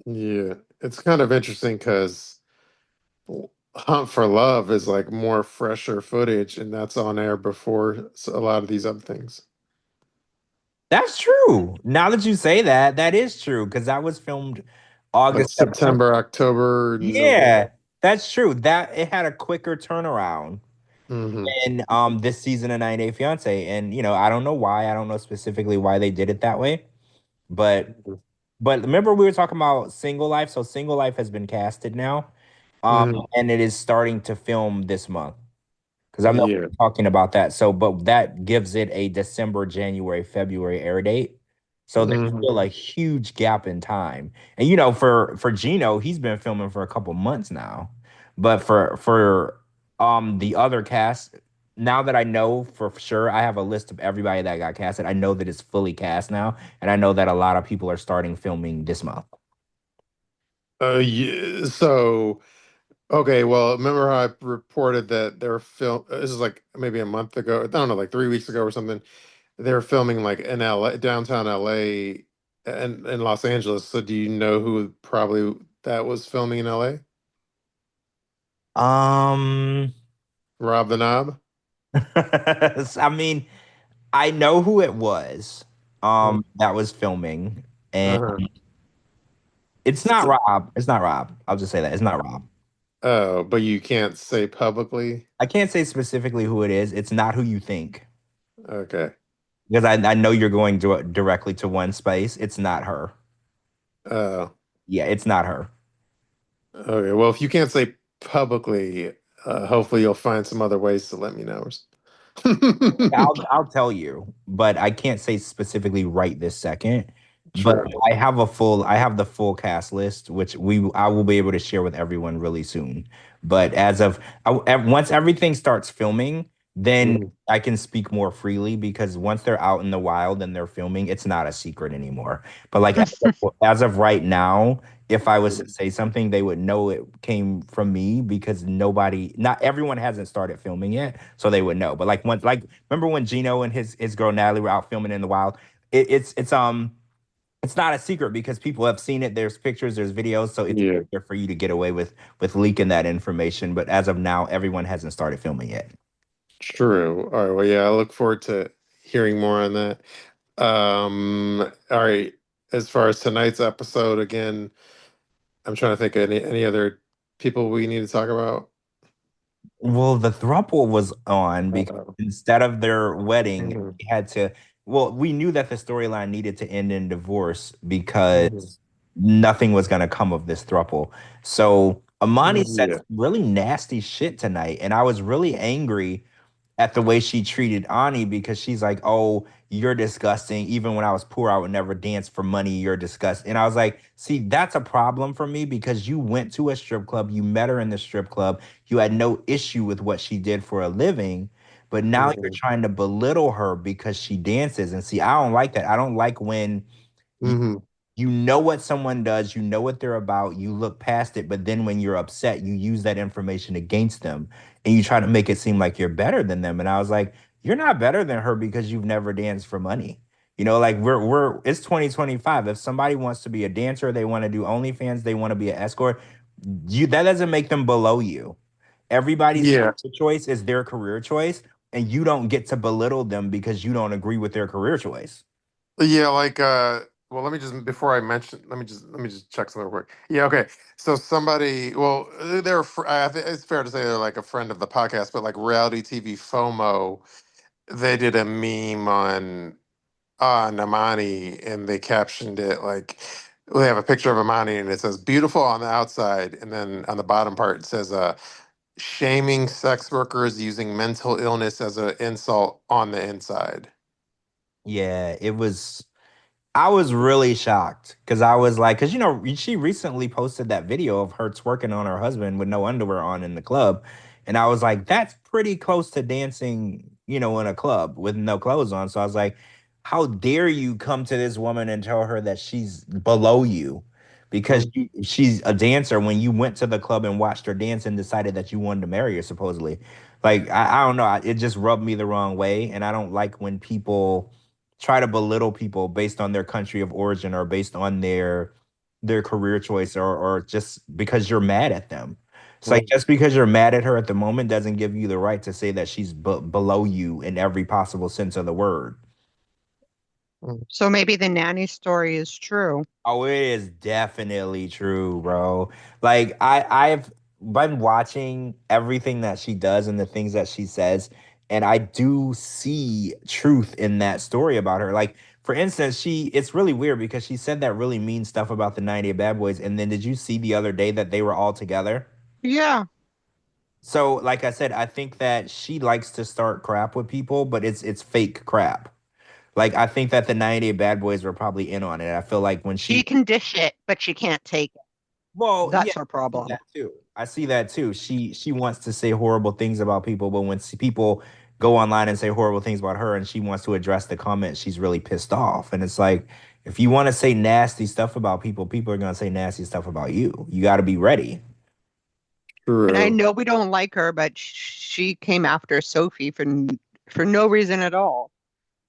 Yeah, it's kind of interesting because Hunt for Love is like more fresher footage, and that's on air before a lot of these other things. That's true. Now that you say that, that is true because that was filmed Like August, September. September, October, November. Yeah, that's true. That it had a quicker turnaround Hmm. in this season of 90 Day Fiance, and I don't know why. I don't know specifically why they did it that way, but remember we were talking about Single Life. So Single Life has been casted now, Hmm. and it is starting to film this month. Because I'm not Yeah. talking about that. So, but that gives it a December, January, February air date. So there's Hmm. still a huge gap in time. And for Gino, he's been filming for a couple months now. But for the other cast, now that I know for sure, I have a list of everybody that got casted. I know that it's fully cast now, and I know that a lot of people are starting filming this month. Yeah. So, okay. Well, remember how I reported that they were film? This is like maybe a month ago. I don't know, like 3 weeks ago or something. They were filming like in LA, downtown LA, and in Los Angeles. So, do you know who probably that was filming in LA? Um, Rob the Knob. I mean, I know who it was that was filming, and Uh-huh. it's not Rob. It's not Rob. I'll just say that. It's not Rob. Oh, but you can't say publicly. I can't say specifically who it is. It's not who you think. Okay. Because I know you're going directly to one space. It's not her. Oh. Yeah, it's not her. Okay. Well, if you can't say publicly, hopefully you'll find some other ways to let me know. I'll tell you, but I can't say specifically right this second. But True. I have the full cast list, which I will be able to share with everyone really soon. But once everything starts filming, then Mhm. I can speak more freely because once they're out in the wild and they're filming, it's not a secret anymore. But like as of right now, if I was to say something, they would know it came from me because not everyone hasn't started filming yet, so they would know. But remember when Gino and his girl Natalie were out filming in the wild? It's not a secret because people have seen it. There's pictures, there's videos, so it's Yeah. easier for you to get away with leaking that information. But as of now, everyone hasn't started filming yet. True. All right. Well, yeah, I look forward to hearing more on that. All right. As far as tonight's episode, again, I'm trying to think of any other people we need to talk about. Well, the throuple was on because Uh, instead of their wedding, mhm, they had to. Well, we knew that the storyline needed to end in divorce mhm. because nothing was going to come of this throuple. So Amani said Yeah. some really nasty shit tonight, and I was really angry at the way she treated Ani because she's like, "Oh, you're disgusting. Even when I was poor, I would never dance for money. You're disgusting." And I was like, "See, that's a problem for me because you went to a strip club, you met her in the strip club, you had no issue with what she did for a living, but now you're Mhm, trying to belittle her because she dances." And see, I don't like that. I don't like when mhm. you know what someone does, you know what they're about, you look past it, but then when you're upset, you use that information against them and you try to make it seem like you're better than them. And I was like, you're not better than her because you've never danced for money. Like it's 2025. If somebody wants to be a dancer, they want to do OnlyFans, they want to be an escort, that doesn't make them below you. Everybody's Yeah. career choice is their career choice, and you don't get to belittle them because you don't agree with their career choice. Yeah, like well, let me just before I mention, let me just check something real quick. Yeah, okay. So somebody, well, I think it's fair to say they're like a friend of the podcast, but like reality TV FOMO, they did a meme on Amani and they captioned it like they have a picture of Amani and it says beautiful on the outside, and then on the bottom part it says shaming sex workers using mental illness as an insult on the inside. Yeah, it was. I was really shocked because I was like, because she recently posted that video of her twerking on her husband with no underwear on in the club. And I was like, that's pretty close to dancing, in a club with no clothes on. So I was like, how dare you come to this woman and tell her that she's below you because she's a dancer when you went to the club and watched her dance and decided that you wanted to marry her, supposedly. Like, I don't know. It just rubbed me the wrong way. And I don't like when people try to belittle people based on their country of origin or based on their career choice or just because you're mad at them. It's like just because you're mad at her at the moment doesn't give you the right to say that she's below you in every possible sense of the word. So maybe the nanny story is true. Oh, it is definitely true, bro. Like I've been watching everything that she does and the things that she says, and I do see truth in that story about her. Like, for instance, it's really weird because she said that really mean stuff about the 90 Bad Boys, and then did you see the other day that they were all together? Yeah. So, like I said, I think that she likes to start crap with people, but it's fake crap. Like, I think that the 90 Bad Boys were probably in on it. I feel like when She can dish it, but she can't take it. well, yeah, That's her I see problem. that too. I see that too. She wants to say horrible things about people, but when people go online and say horrible things about her, and she wants to address the comments, she's really pissed off. And it's like, if you want to say nasty stuff about people, people are gonna say nasty stuff about you. You got to be ready. And I True. know we don't like her, but she came after Sophie for no reason at all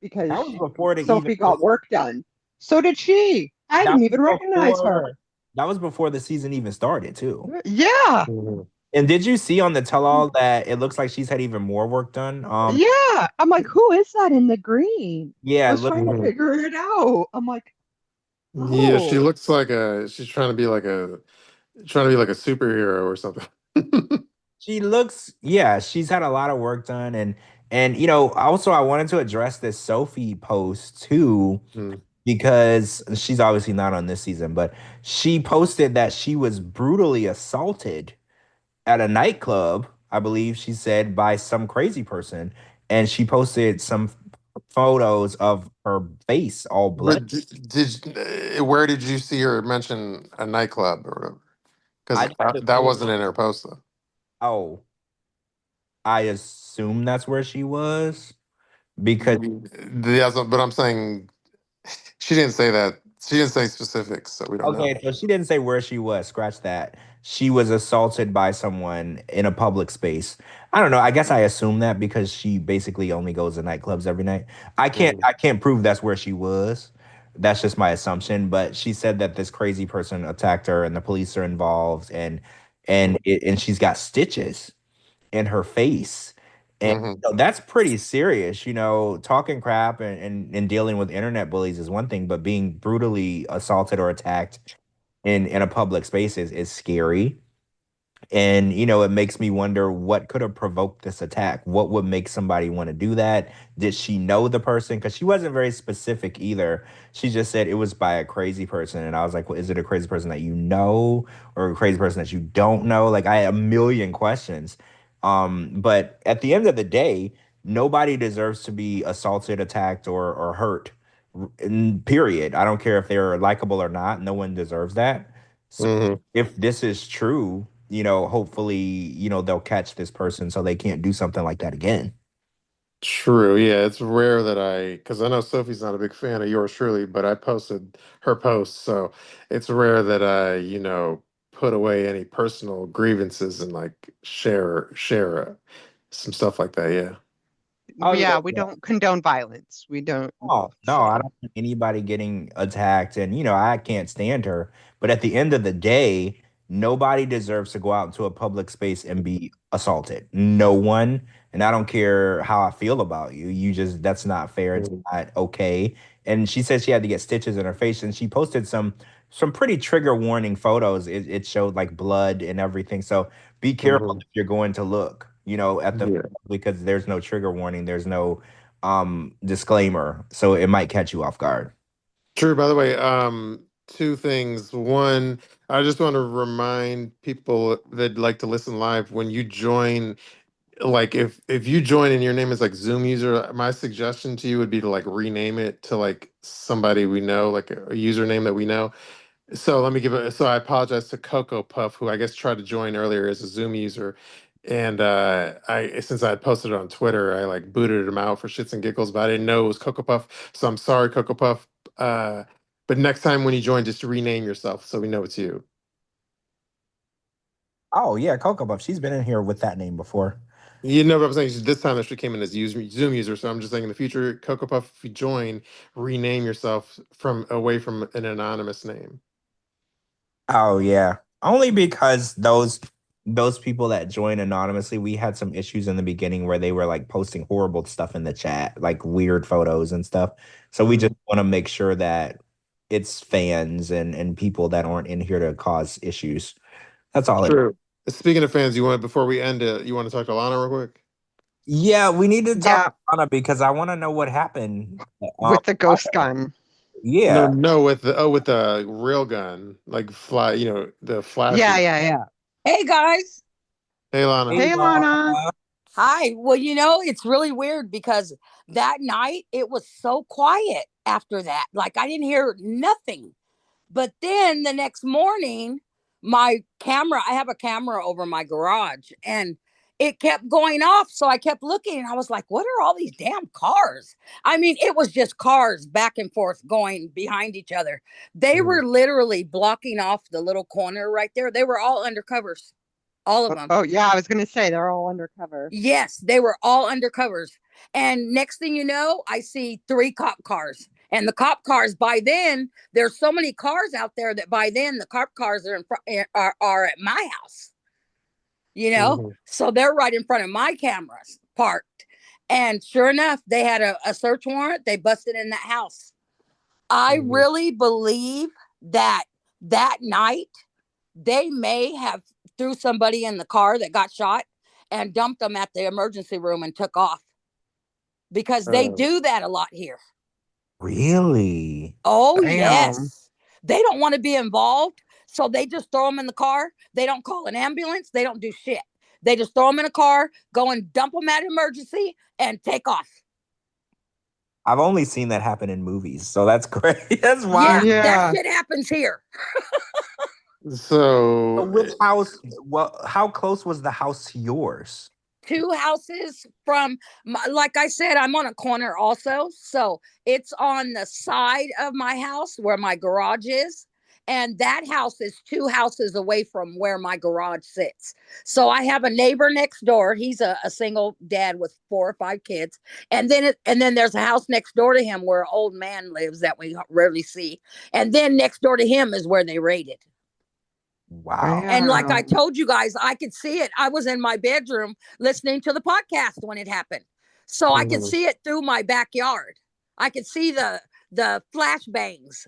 because That was before the even. Sophie got work done. So did she. I That didn't was even recognize her. before. That was before the season even started too. Yeah. Mhm. And did you see on the tell-all that it looks like she's had even more work done? Yeah. I'm like, who is that in the green? I Yeah, was look, trying to Mhm. figure it out. I'm like, Yeah, she oh. looks like she's trying to be like a superhero or something. she looks. Yeah, she's had a lot of work done, and also I wanted to address this Sophie post too Mm. because she's obviously not on this season, but she posted that she was brutally assaulted at a nightclub, I believe she said, by some crazy person. And she posted some photos of her face all bloody. But where did you see her mention a nightclub or whatever? I Because just that assume, wasn't in her post though. oh, I assume that's where she was because But I'm saying she didn't say that. She didn't say specifics, so we don't know. okay, so she didn't say where she was. Scratch that. She was assaulted by someone in a public space. I don't know. I guess I assume that because she basically only goes to nightclubs every night. I can't Mhm. I can't prove that's where she was. That's just my assumption. But she said that this crazy person attacked her and the police are involved and she's got stitches in her face. And Mhm. that's pretty serious. Talking crap and dealing with internet bullies is one thing, but being brutally assaulted or attacked in a public space is scary. And it makes me wonder what could have provoked this attack. What would make somebody want to do that? Did she know the person? Because she wasn't very specific either. She just said it was by a crazy person. And I was like, well, is it a crazy person that you know or a crazy person that you don't know? Like, I had a million questions. But at the end of the day, nobody deserves to be assaulted, attacked, or hurt. Period. I don't care if they're likable or not. No one deserves that. So Mhm. if this is true, hopefully, they'll catch this person so they can't do something like that again. True. Yeah, it's rare that because I know Sophie's not a big fan of yours truly, but I posted her post, so it's rare that I put away any personal grievances and like share some stuff like that. Yeah. Oh yeah, Yeah, we don't condone violence. We don't oh, no, I say. don't want anybody getting attacked. And, I can't stand her. But at the end of the day, nobody deserves to go out into a public space and be assaulted. No one. And I don't care how I feel about you. That's not fair. It's Mhm. not okay. And she said she had to get stitches in her face. And she posted some pretty trigger warning photos. It showed like blood and everything. So be careful Mhm. if you're going to look, at the Yeah. because there's no trigger warning. There's no disclaimer, so it might catch you off guard. True. By the way, two things. One, I just want to remind people that like to listen live when you join. Like if you join and your name is like Zoom user, my suggestion to you would be to like rename it to like somebody we know, like a username that we know. So let me give it. So I apologize to Coco Puff, who I guess tried to join earlier as a Zoom user. And I since I had posted it on Twitter, I like booted him out for shits and giggles, but I didn't know it was Cocoa Puff. So I'm sorry, Cocoa Puff. But next time when you join, just rename yourself so we know it's you. Oh yeah, Coco Buff. She's been in here with that name before. You know what I'm saying? This time she came in as Zoom user, so I'm just saying in the future, Cocoa Puff, if you join, rename yourself from away from an anonymous name. Oh yeah, only because those people that join anonymously, we had some issues in the beginning where they were like posting horrible stuff in the chat, like weird photos and stuff. So we just want to make sure that it's fans and people that aren't in here to cause issues. That's all. True. Speaking of fans, you want before we end it, you want to talk to Lana real quick? Yeah, we need to Yeah, talk to Anna because I want to know what happened. with the ghost gun. Yeah. No, with the real gun, like fly, the flash. Yeah. Hey guys. Hey, Lana. Hey, Lana. Hi. Well, it's really weird because that night it was so quiet after that. Like I didn't hear nothing. But then the next morning, I have a camera over my garage and it kept going off. So I kept looking and I was like, what are all these damn cars? I mean, it was just cars back and forth going behind each other. They were literally blocking off the little corner right there. They were all undercovers. All of them. Oh, yeah, I was going to say they're all undercover. Yes, they were all undercovers. And next thing you know, I see 3 cop cars. And the cop cars, by then, there's so many cars out there that by then the cop cars are are at my house. So they're right in front of my cameras parked. And sure enough, they had a search warrant. They busted in that house. I really believe that night they may have threw somebody in the car that got shot and dumped them at the emergency room and took off because they do that a lot here. Really? Oh, Damn. yes. They don't want to be involved. So they just throw them in the car. They don't call an ambulance. They don't do shit. They just throw them in a car, go and dump them at emergency and take off. I've only seen that happen in movies. So that's great. That's wild. Yeah, that shit happens here. So which house? Well, how close was the house to yours? 2 houses from, like I said, I'm on a corner also. So it's on the side of my house where my garage is. And that house is 2 houses away from where my garage sits. So I have a neighbor next door. He's a single dad with 4 or 5 kids. And then there's a house next door to him where an old man lives that we rarely see. And then next door to him is where they raided. Wow. And like I told you guys, I could see it. I was in my bedroom listening to the podcast when it happened. So I could see it through my backyard. I could see the flashbangs,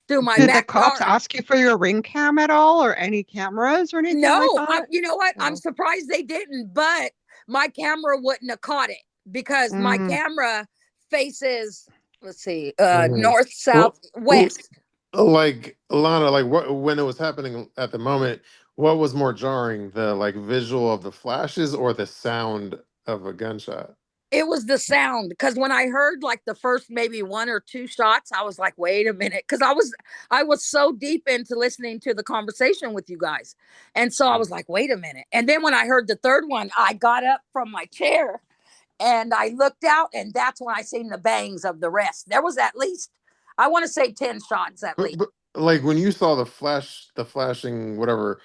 through my Did backyard. the cops ask you for your ring cam at all or any cameras or anything like that? You know what? I'm surprised they didn't, but my camera wouldn't have caught it because my camera faces, let's see, north, south, west. Like Lana, like what when it was happening at the moment, what was more jarring, the like visual of the flashes or the sound of a gunshot? It was the sound because when I heard like the first maybe 1 or 2 shots, I was like, wait a minute, because I was so deep into listening to the conversation with you guys, and so I was like, wait a minute. And then when I heard the third one, I got up from my chair and I looked out, and that's when I seen the bangs of the rest. There was at least, I want to say 10 shots at least. But like when you saw the flashing, whatever,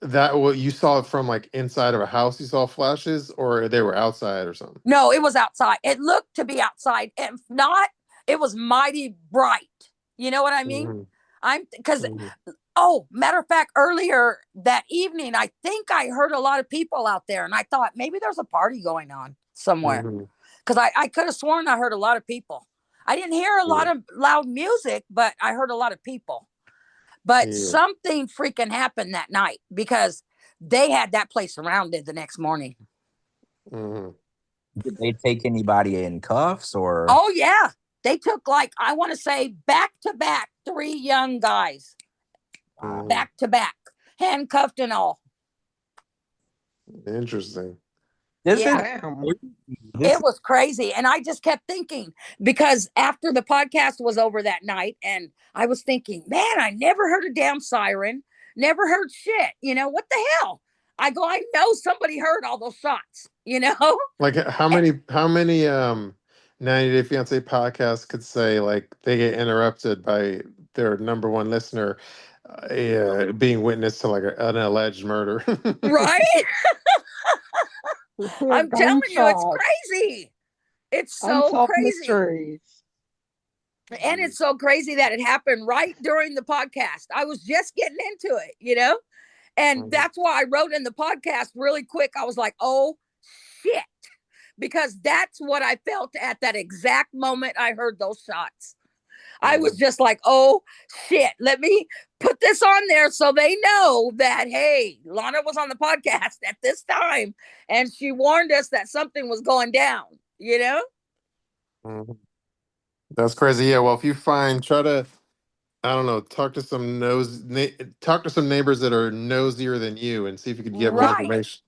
that what you saw it from like inside of a house, you saw flashes, or they were outside or something? No, it was outside. It looked to be outside. If not, it was mighty bright. You know what I mean? Matter of fact, earlier that evening, I think I heard a lot of people out there, and I thought maybe there's a party going on somewhere because I could have sworn I heard a lot of people. I didn't hear a lot of loud music, but I heard a lot of people. But something freaking happened that night because they had that place surrounded the next morning. Did they take anybody in cuffs or? Oh, yeah. They took I want to say back to back 3 young guys. Back to back. Handcuffed and all. Interesting. It was crazy. And I just kept thinking, because after the podcast was over that night, and I was thinking, man, I never heard a damn siren, never heard shit. What the hell? I go, I know somebody heard all those shots, you know? Like how many 90 Day Fiance podcasts could say like they get interrupted by their number one listener being witness to like an alleged murder? Right? I'm telling you, it's Gunshots. crazy. It's so Unsolved crazy. mysteries. And it's so crazy that it happened right during the podcast. I was just getting into it, you know? And that's why I wrote in the podcast really quick. I was like, oh, shit. Because that's what I felt at that exact moment I heard those shots. I was just like, oh, shit. Let me put this on there so they know that, hey, Lana was on the podcast at this time. And she warned us that something was going down, you know? Mhm. That's crazy. Yeah. Well, if you find, try to, I don't know, talk to some neighbors that are nosier than you and see if you could get more Right. information.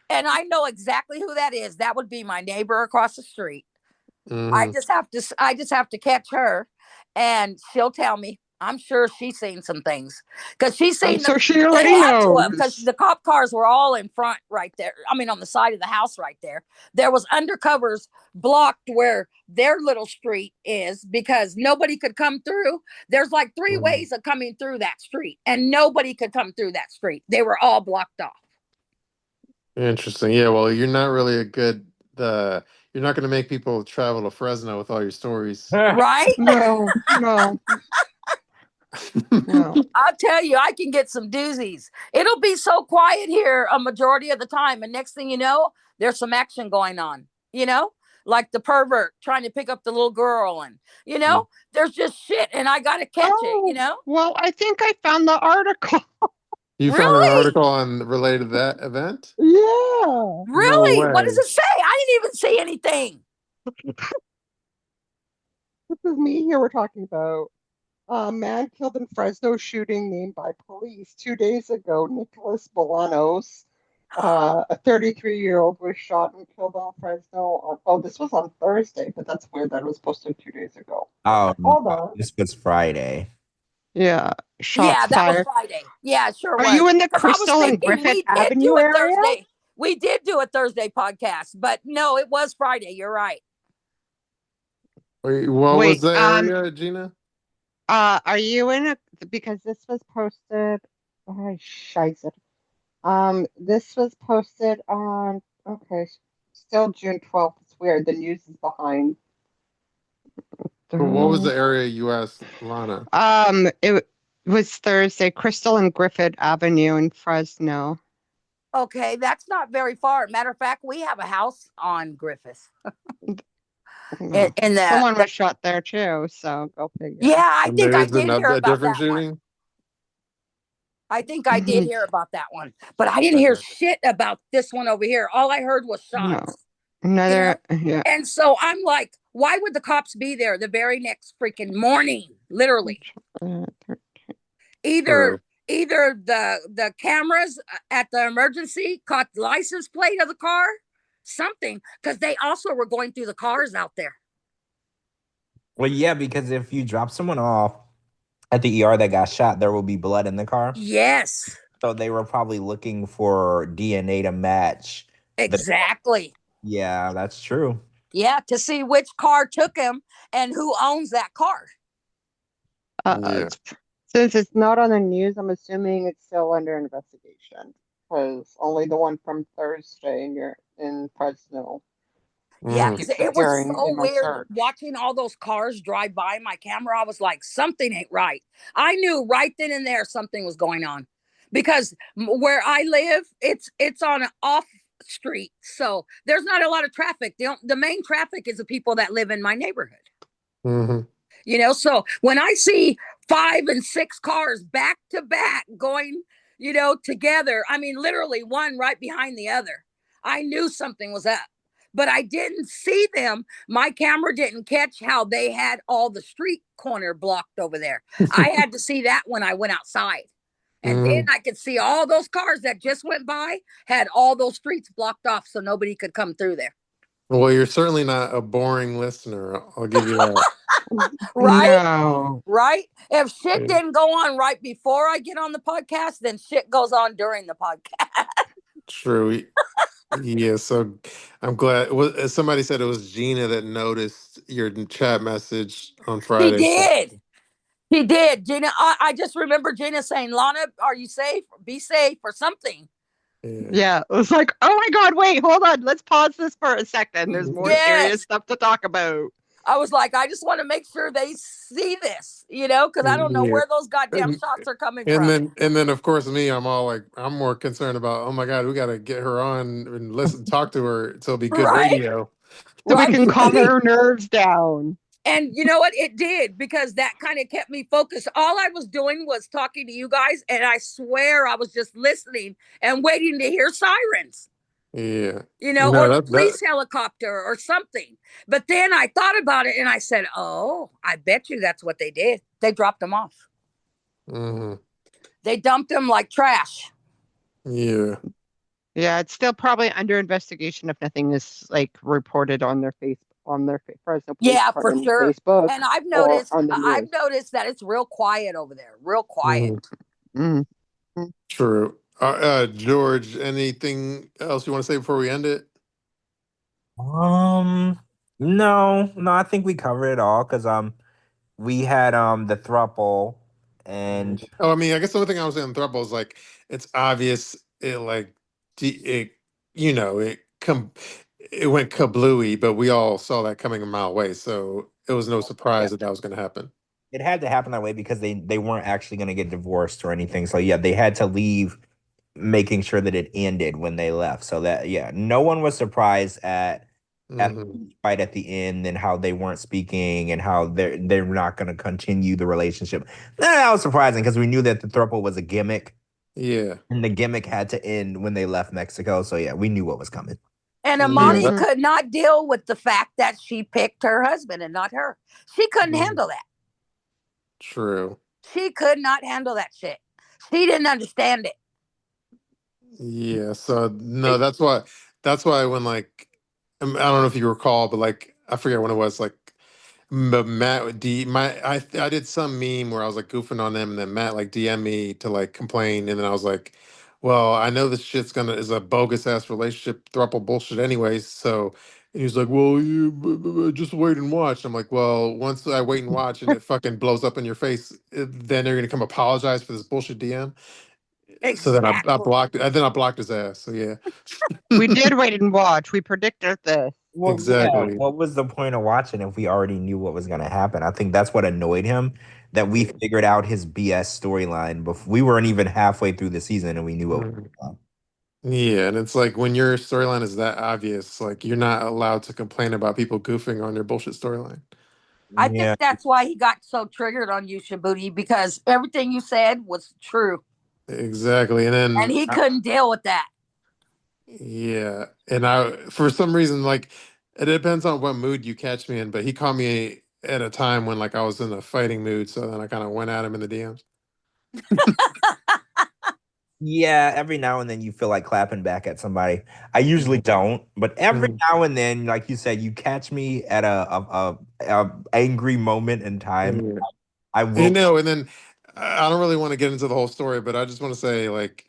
And I know exactly who that is. That would be my neighbor across the street. Mhm. I just have to catch her, and she'll tell me. I'm sure she's seen some things because she's seen them. So she already Because knows. the cop cars were all in front right there. I mean, on the side of the house right there. There was undercovers blocked where their little street is because nobody could come through. There's like three ways of coming through that street, and nobody could come through that street. They were all blocked off. Interesting. Yeah. Well, you're not really you're not going to make people travel to Fresno with all your stories. Right? No. I'll tell you, I can get some doozies. It'll be so quiet here a majority of the time. And next thing you know, there's some action going on, you know, like the pervert trying to pick up the little girl. And, you know, there's just shit. And I got to catch it, you know? Well, I think I found the article. You found an article related to that event? Yeah. Really? No What does way. it say? I didn't even see anything. This is me here we're talking about. A man killed in Fresno shooting named by police 2 days ago. Nicholas Bolanos, a 33-year-old, was shot and killed on Fresno. This was on Thursday, but that's weird that it was posted 2 days ago. Oh, Hold on. this was Friday. Yeah, shots that fired. was Friday. Yeah, it sure was. Are you in the 'Cause I was Crystal and thinking Griffith we did Avenue do a area? Thursday. We did do a Thursday podcast, but no, it was Friday. You're right. Wait, what was the area, Gina? Are you in a, because this was posted, oh, scheiße. This was posted on, okay, still June 12th. It's weird. The news is behind. But what was the area you asked Lana? It was Thursday, Crystal and Griffith Avenue in Fresno. Okay, that's not very far. Matter of fact, we have a house on Griffith. Someone was shot there too, so go figure. Yeah, I think I did hear a about different that shooting? one. I think I did hear about that one, but I didn't hear shit about this one over here. All I heard was shots. Another, yeah. And so I'm like, why would the cops be there the very next freaking morning? Literally. Either the cameras at the emergency caught the license plate of the car, something, because they also were going through the cars out there. Well, yeah, because if you drop someone off at the ER that got shot, there will be blood in the car. Yes. So they were probably looking for DNA to match. Exactly. Yeah, that's true. Yeah, to see which car took him and who owns that car. Since it's not on the news, I'm assuming it's still under investigation because only the one from Thursday in Fresno. Yeah, it was so weird watching all those cars drive by my camera. I was like, something ain't right. I knew right then and there something was going on because where I live, it's on an off street, so there's not a lot of traffic. The main traffic is the people that live in my neighborhood. Mm-hmm. You know, so when I see 5 and 6 cars back to back going, you know, together, I mean, literally one right behind the other, I knew something was up. But I didn't see them. My camera didn't catch how they had all the street corner blocked over there. I had to see that when I went outside. And then I could see all those cars that just went by had all those streets blocked off so nobody could come through there. Well, you're certainly not a boring listener. I'll give you that. Right? No. Right? If shit didn't go on right before I get on the podcast, then shit goes on during the podcast. True. Yeah, so I'm glad. Somebody said it was Gina that noticed your chat message on He Friday. So did. He did. Gina, I just remember Gina saying, Lana, are you safe? Be safe or something. yeah. Yeah, it was like, oh my God, wait, hold on. Let's pause this for a second. There's more serious Yes. stuff to talk about. I was like, I just want to make sure they see this, because I don't know Yeah. where those goddamn And, shots are coming and from. then of course me, I'm all like, I'm more concerned about, oh my God, we gotta get her on and listen, talk to her. So it'll be good Right? radio. So we Right. can calm her nerves down. And you know what? It did, because that kind of kept me focused. All I was doing was talking to you guys, and I swear I was just listening and waiting to hear sirens, Yeah. or No, the that police helicopter or something. But then I thought about it and I said, oh, I bet you that's what they did. They dropped them off. mhm. They dumped them like trash. Yeah. Yeah, it's still probably under investigation if nothing is like reported on their Fresno Police Yeah, for Department sure. Facebook And I've or noticed, on the news. that it's real quiet over there. Real quiet. Mhm. Mm. True. George, anything else you want to say before we end it? No, I think we covered it all because we had the throuple and Oh, I mean, I guess the only thing I was saying throuple is like it's obvious it like it you know it went kablooey, but we all saw that coming a mile away, so it was no yeah, surprise that was going to happen. it had to happen that way because they weren't actually going to get divorced or anything. So yeah, they had to leave, making sure that it ended when they left. So that yeah, no one was surprised at Hmm. the fight at the end and how they weren't speaking and how they're not going to continue the relationship. That was surprising because we knew that the throuple was a gimmick Yeah. and the gimmick had to end when they left Mexico. So yeah, we knew what was coming. And Amani Yeah. Mhm. could not deal with the fact that she picked her husband and not her. She couldn't Mhm. handle that. True. She could not handle that shit. She didn't understand it. Yeah. So no, that's why when like I don't know if you recall, but like I forget when it was like. But Matt, I did some meme where I was like goofing on them, and then Matt like DM me to like complain, and then I was like, "Well, I know this shit's gonna is a bogus ass relationship throuple bullshit, anyways." So, and he was like, "Well, you just wait and watch." I'm like, "Well, once I wait and watch, and it fucking blows up in your face, then they're gonna come apologize for this bullshit DM." So then I Exactly. blocked, and then I blocked his ass. So yeah, We did wait and watch. We predicted this. Well, yeah. exactly. What was the point of watching if we already knew what was going to happen? I think that's what annoyed him, that we figured out his BS storyline before we weren't even halfway through the season and we knew what was Mhm. going on. Yeah, and it's like when your storyline is that obvious, like you're not allowed to complain about people goofing on your bullshit storyline. I Yeah. think that's why he got so triggered on you, Shabooty, because everything you said was true. Exactly. And And then he couldn't deal with that. yeah, and I for some reason like it depends on what mood you catch me in, but he caught me at a time when like I was in a fighting mood, so then I kind of went at him in the DMs. Yeah, every now and then you feel like clapping back at somebody. I usually don't, but every Mhm. now and then, like you said, you catch me at a angry moment in time. Yeah. I will. And then I don't really want to get into the whole story, but I just want to say like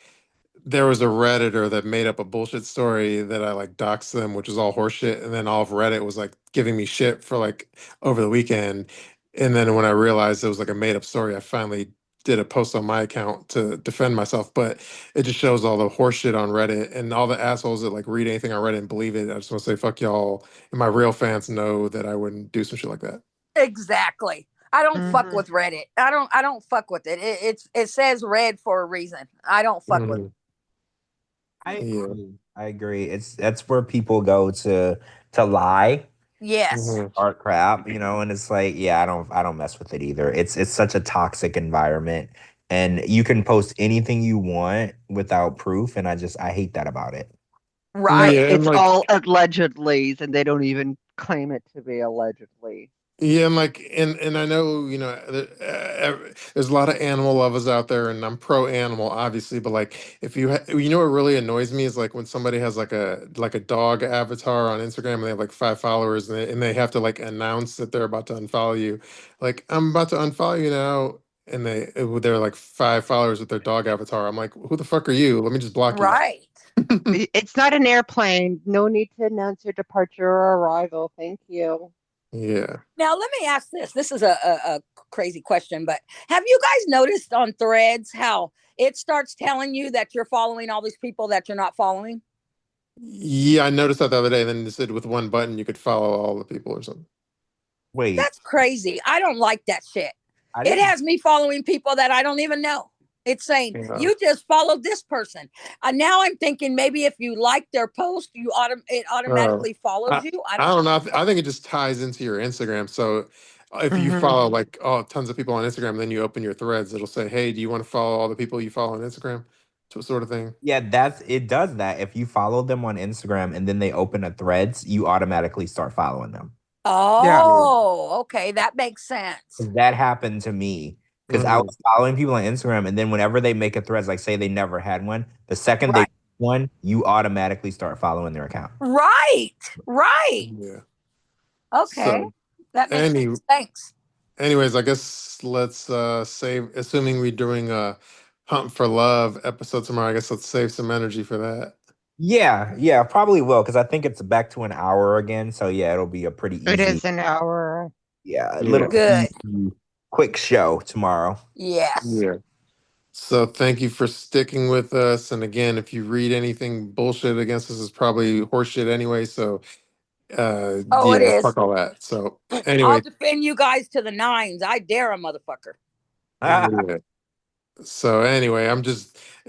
there was a Redditor that made up a bullshit story that I like doxed them, which is all horseshit. And then all of Reddit was like giving me shit for like over the weekend. And then when I realized it was like a made up story, I finally did a post on my account to defend myself. But it just shows all the horseshit on Reddit and all the assholes that like read anything on Reddit and believe it. I just want to say fuck y'all. And my real fans know that I wouldn't do some shit like that. Exactly. I don't fuck Mhm. with Reddit. I don't fuck with it. It says red for a reason. I don't fuck with it. Mhm. I Yeah. agree. I agree. That's where people go to lie, Yes. Mhm. art crap, and it's like, yeah, I don't mess with it either. It's such a toxic environment, and you can post anything you want without proof, and I hate that about it. Right. Yeah. And It's like, all allegedly, and they don't even claim it to be allegedly. yeah, and like, and I know, there's a lot of animal lovers out there, and I'm pro animal, obviously. But like, if what really annoys me is like when somebody has like a dog avatar on Instagram and they have like 5 followers, and they have to like announce that they're about to unfollow you. Like, I'm about to unfollow you now, and they're like 5 followers with their dog avatar. I'm like, who the fuck are you? Let me just block you. Right. It's not an airplane. No need to announce your departure or arrival. Thank you. Yeah. Now, let me ask this. This is a crazy question, but have you guys noticed on Threads how it starts telling you that you're following all these people that you're not following? Yeah, I noticed that the other day. Then it said with one button you could follow all the people or something. Wait, That's crazy. I don't like that shit. I It didn't. has me following people that I don't even know. It's saying Yeah. you just followed this person. Now I'm thinking maybe if you like their post, it automatically follows you. I don't know. I think it just ties into your Instagram. So if you Mhm. follow like tons of people on Instagram, then you open your threads, it'll say, "Hey, do you want to follow all the people you follow on Instagram?" Sort of thing. Yeah, it does that. If you follow them on Instagram and then they open a threads, you automatically start following them. Oh, okay. That makes sense. That happened to me because I was following people on Instagram, and then whenever they make a threads, like say they never had one, the second they Right. one, you automatically start following their account. Right. Yeah. Okay. So, That makes sense. Thanks. anyways, I guess let's save. Assuming we're doing a Hunt for Love episode tomorrow, I guess let's save some energy for that. Yeah, probably will because I think it's back to an hour again. So yeah, it'll be a pretty easy. It is an hour. Yeah, a Yeah. little Good. easy, quick show tomorrow. Yes. Yeah. So thank you for sticking with us. And again, if you read anything bullshit against us, it's probably horseshit anyway. So Oh, it is. fuck all that. So I'll anyway, defend you guys to the nines. I dare a motherfucker. yeah. So anyway, it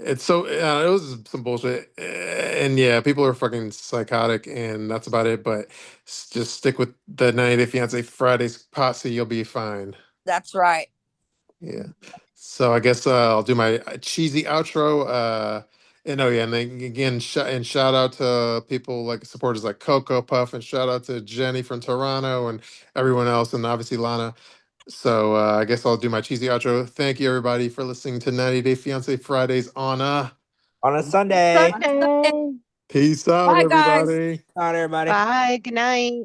was some bullshit. And yeah, people are fucking psychotic and that's about it. But just stick with the 90 Day Fiance Fridays posse, you'll be fine. That's right. Yeah. So I guess I'll do my cheesy outro. And oh yeah, and then again, shout out to people like supporters like Coco Puff, and shout out to Jenny from Toronto and everyone else, and obviously Lana. So I guess I'll do my cheesy outro. Thank you everybody for listening to 90 Day Fiance Fridays on On a Sunday. Sunday. Peace out, Bye, guys. everybody. Bye, everybody. Bye. Good night.